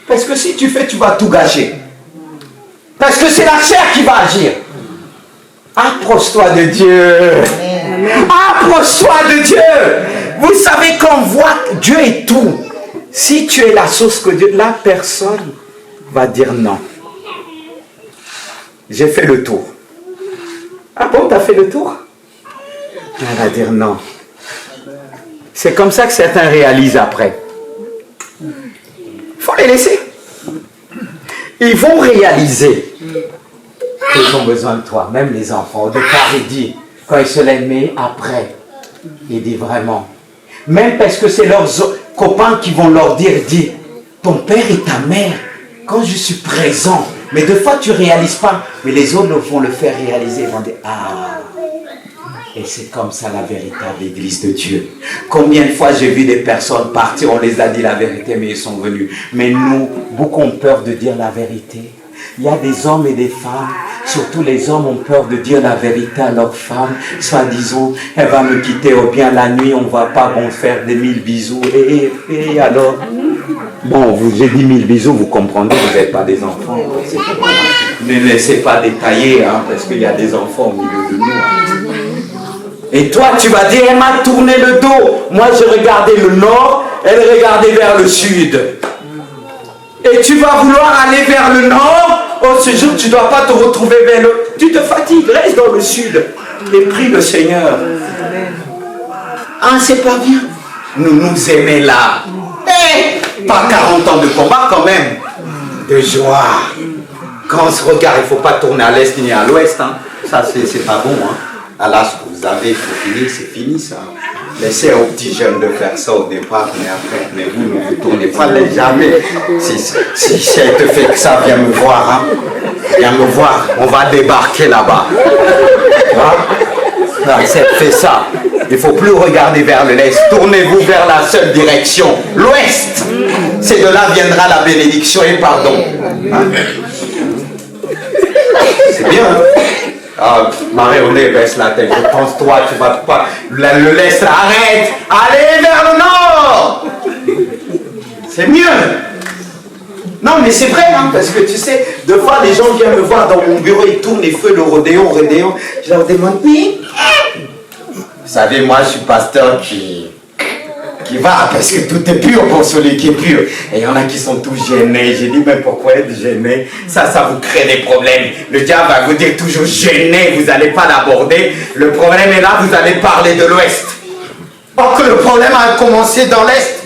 [SPEAKER 1] Parce que si tu fais, tu vas tout gâcher. Parce que c'est la chair qui va agir. Approche-toi de Dieu. Approche-toi de Dieu. Vous savez qu'on voit que Dieu est tout. Si tu es la source que Dieu, la personne va dire non. J'ai fait le tour. Ah bon, t'as fait le tour? Elle va dire non. C'est comme ça que certains réalisent après. Il faut les laisser. Ils vont réaliser qu'ils ont besoin de toi, même les enfants. Au départ, il dit, quand ils se l'aimaient, après, il dit vraiment. Même parce que c'est leurs copains qui vont leur dire, dis, ton père et ta mère, quand je suis présent, mais des fois tu ne réalises pas, mais les autres vont le faire réaliser, ils vont dire, ah, et c'est comme ça la véritable église de Dieu. Combien de fois j'ai vu des personnes partir, on les a dit la vérité, mais ils sont venus. Mais nous, beaucoup ont peur de dire la vérité. Il y a des hommes et des femmes, surtout les hommes ont peur de dire la vérité à leur femme, soit disons, elle va me quitter, ou bien la nuit, on ne va pas bon faire des 1000 bisous, et alors? Bon, j'ai dit 1000 bisous, vous comprenez, vous n'êtes pas des enfants. Ne laissez pas détailler, hein, parce qu'il y a des enfants au milieu de nous. Hein. Et toi, tu vas dire, elle m'a tourné le dos. Moi, je regardais le nord, elle regardait vers le sud. Et tu vas vouloir aller vers le nord. Oh, ce jour, tu ne dois pas te retrouver vers le... Tu te fatigues, reste dans le sud. Et prie le Seigneur. Ah, c'est pas bien. Nous nous aimons là. Mais pas 40 ans de combat quand même. De joie. Quand on se regarde, il ne faut pas tourner à l'est ni à l'ouest. Hein. Ça, c'est pas bon. Hein. À l'âge que vous avez, il faut finir, c'est fini ça. Laissez aux petits jeunes de faire ça au départ, mais après, mais vous ne vous tournez pas les jamais. Si elle te fait que ça, viens me voir. Hein. Viens me voir, on va débarquer là-bas. Fais ça. Il ne faut plus regarder vers l'est. Tournez-vous vers la seule direction, l'ouest. C'est de là viendra la bénédiction et pardon. Hein? C'est bien, hein? Ah, Marie-Olé, baisse la tête. Je pense, toi, tu vas pas. Le laisse, arrête. Allez vers le nord. C'est mieux. Non, mais c'est vrai, hein, parce que tu sais, deux fois, les gens viennent me voir dans mon bureau, ils tournent les feux, le rodéon. Je leur demande, oui. Vous savez, moi, je suis pasteur qui va, parce que tout est pur pour celui qui est pur. Et il y en a qui sont tous gênés. J'ai dit, mais pourquoi être gêné? Ça vous crée des problèmes. Le diable va vous dire toujours gêné, vous n'allez pas l'aborder. Le problème est là, vous allez parler de l'ouest. Or que le problème a commencé dans l'est.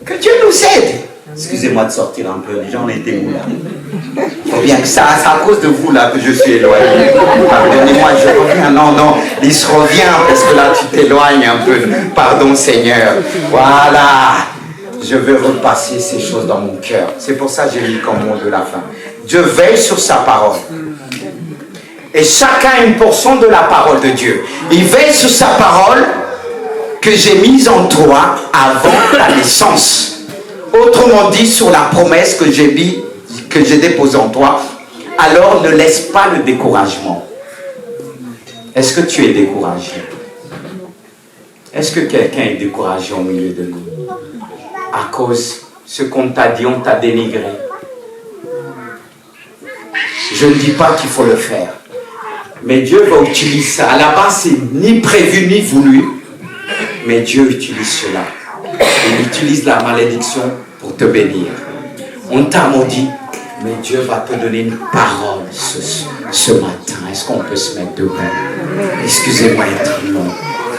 [SPEAKER 1] Que Dieu nous aide. Excusez-moi de sortir un peu, les gens étaient où là? Il faut bien que ça, c'est à cause de vous là que je suis éloigné. Pardonnez-moi, je reviens. Non, il se revient parce que là tu t'éloignes un peu. Pardon Seigneur. Voilà. Je veux repasser ces choses dans mon cœur. C'est pour ça que j'ai mis comme mot de la fin. Dieu veille sur sa parole. Et chacun a une portion de la parole de Dieu. Il veille sur sa parole que j'ai mise en toi avant ta naissance. Autrement dit, sur la promesse que j'ai déposée en toi, alors ne laisse pas le découragement. Est-ce que tu es découragé? Est-ce que quelqu'un est découragé au milieu de nous? À cause de ce qu'on t'a dit, on t'a dénigré. Je ne dis pas qu'il faut le faire. Mais Dieu va utiliser ça. À la base, c'est ni prévu ni voulu. Mais Dieu utilise cela. Il utilise la malédiction pour te bénir. On t'a maudit, mais Dieu va te donner une parole ce matin. Est-ce qu'on peut se mettre debout? Excusez-moi d'être long,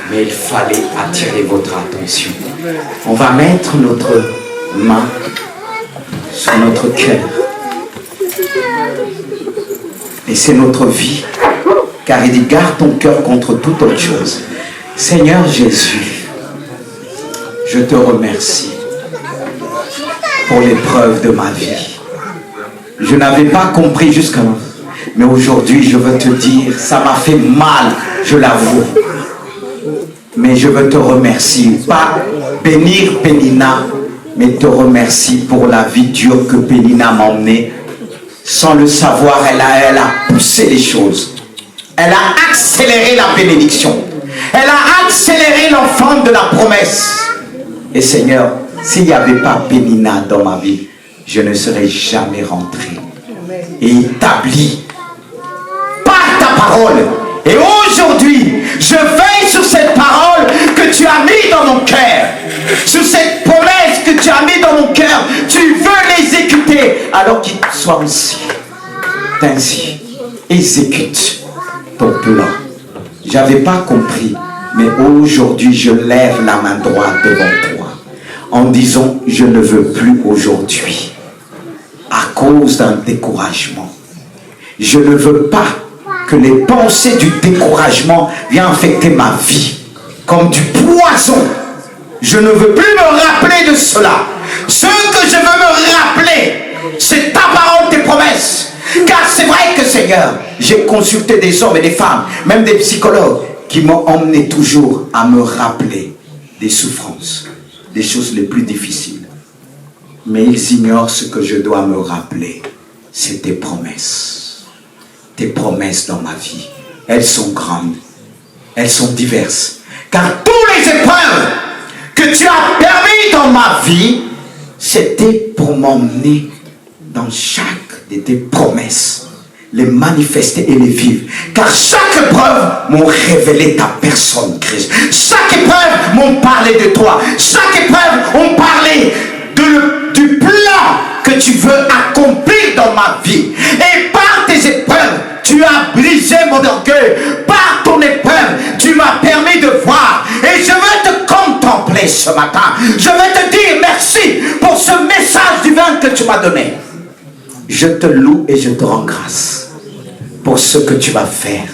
[SPEAKER 1] mais il fallait attirer votre attention. On va mettre notre main sur notre cœur. Et c'est notre vie. Car il dit, garde ton cœur contre toute autre chose. Seigneur Jésus, je te remercie pour l'épreuve de ma vie. Je n'avais pas compris jusqu'à maintenant. Mais aujourd'hui, je veux te dire, ça m'a fait mal, je l'avoue. Mais je veux te remercier. Pas bénir Pénina, mais te remercier pour la vie dure que Pénina m'a emmenée. Sans le savoir, elle a poussé les choses. Elle a accéléré la bénédiction. Elle a accéléré l'enfant de la promesse. Et Seigneur, s'il n'y avait pas Pénina dans ma vie, je ne serais jamais rentré et établi par ta parole. Et aujourd'hui, je veille sur cette parole que tu as mis dans mon cœur. Sur cette promesse que tu as mis dans mon cœur. Tu veux l'exécuter. Alors qu'il soit aussi. Ainsi, exécute ton plan. J'avais pas compris. Mais aujourd'hui, je lève la main droite devant toi. En disant, je ne veux plus aujourd'hui. À cause d'un découragement. Je ne veux pas que les pensées du découragement viennent affecter ma vie comme du poison. Je ne veux plus me rappeler de cela. Ce que je veux me rappeler, c'est ta parole, tes promesses. Car c'est vrai que Seigneur, j'ai consulté des hommes et des femmes, même des psychologues, qui m'ont emmené toujours à me rappeler des souffrances, des choses les plus difficiles. Mais ils ignorent ce que je dois me rappeler. C'est tes promesses. Tes promesses dans ma vie, elles sont grandes, elles sont diverses. Car toutes les épreuves que tu as permis dans ma vie, c'était pour m'emmener dans chaque de tes promesses, les manifester et les vivre. Car chaque épreuve m'a révélé ta personne, Christ. Chaque épreuve m'a parlé de toi. Chaque épreuve m'a parlé du plan que tu veux accomplir dans ma vie. Et par tes épreuves, tu as brisé mon orgueil. Par ton épreuve, tu m'as permis de voir. Et je veux te contempler ce matin. Je veux te dire merci pour ce message divin que tu m'as donné. Je te loue et je te rends grâce pour ce que tu vas faire.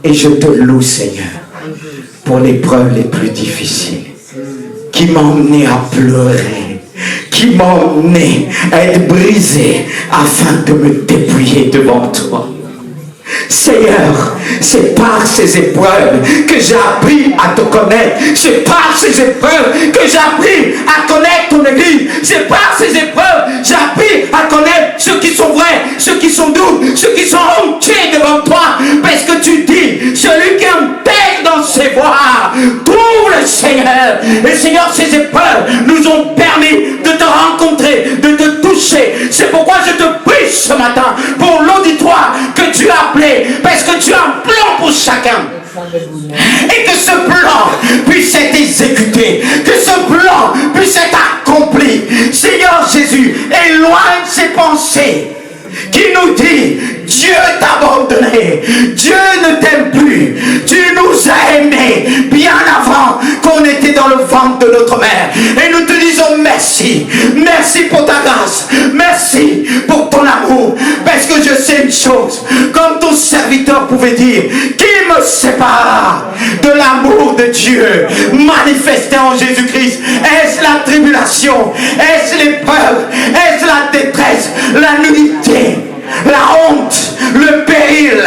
[SPEAKER 1] Et je te loue, Seigneur, pour l'épreuve les plus difficiles qui m'a emmené à pleurer, qui m'a emmené à être brisé afin de me dépouiller devant toi. Seigneur, c'est par ces épreuves que j'ai appris à te connaître. C'est par ces épreuves que j'ai appris à connaître ton église. C'est par ces épreuves que j'ai appris à connaître ceux qui sont vrais, ceux qui sont doux, ceux qui sont entiers devant toi. Parce que tu dis, celui qui intègre dans ses voies trouve le Seigneur. Et Seigneur, ces épreuves nous ont permis de te rencontrer, de te toucher. C'est pourquoi je te prie ce matin pour l'auditoire que tu as appelé. Parce que tu as un plan pour chacun. Et que ce plan puisse être exécuté. Que ce plan puisse être accompli. Seigneur Jésus, éloigne ces pensées qui nous dit Dieu t'a abandonné, Dieu ne t'aime plus, tu nous as aimés bien avant qu'on était dans le ventre de notre mère. Et nous te disons merci, merci pour ta grâce, merci pour ton amour. Parce que je sais une chose, comme ton serviteur pouvait dire, qui me sépare de l'amour de Dieu manifesté en Jésus-Christ? Est-ce la tribulation? Est-ce l'épreuve? Est-ce la détresse? La nudité? La honte? Le péril?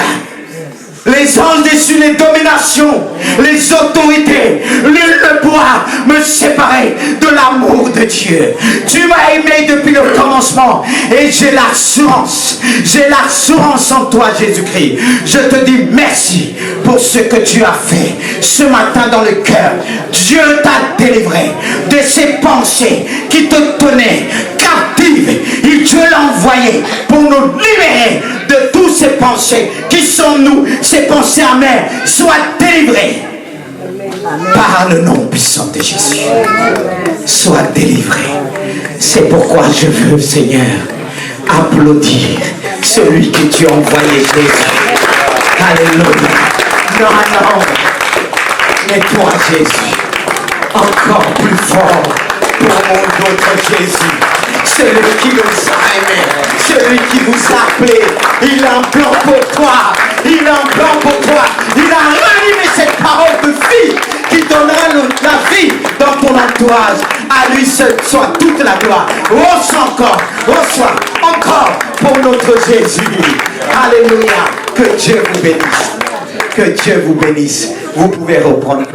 [SPEAKER 1] Les anges déçus, les dominations, les autorités? Nul ne ne pourra me séparer de l'amour de Dieu. Tu m'as aimé depuis le commencement et j'ai l'assurance en toi, Jésus-Christ. Je te dis merci pour ce que tu as fait ce matin dans le cœur. Dieu t'a délivré de ces pensées qui te tenaient captive. Et Dieu l'a envoyé pour nous libérer de toutes ces pensées qui sont nous, ces pensées amères. Sois délivré par le nom puissant de Jésus. Sois délivré. C'est pourquoi je veux, Seigneur, applaudir celui que tu as envoyé, Jésus. Alléluia. Non, mais toi, Jésus, encore plus fort pour mon autre Jésus. Celui qui nous a aimés, celui qui vous a appelé, il a un plan pour toi, il a un plan pour toi, il a rallumé cette parole de vie qui donnera la vie dans ton entourage. À lui seul soit toute la gloire. Reçois encore pour notre Jésus. Alléluia. Que Dieu vous bénisse. Que Dieu vous bénisse. Vous pouvez reprendre.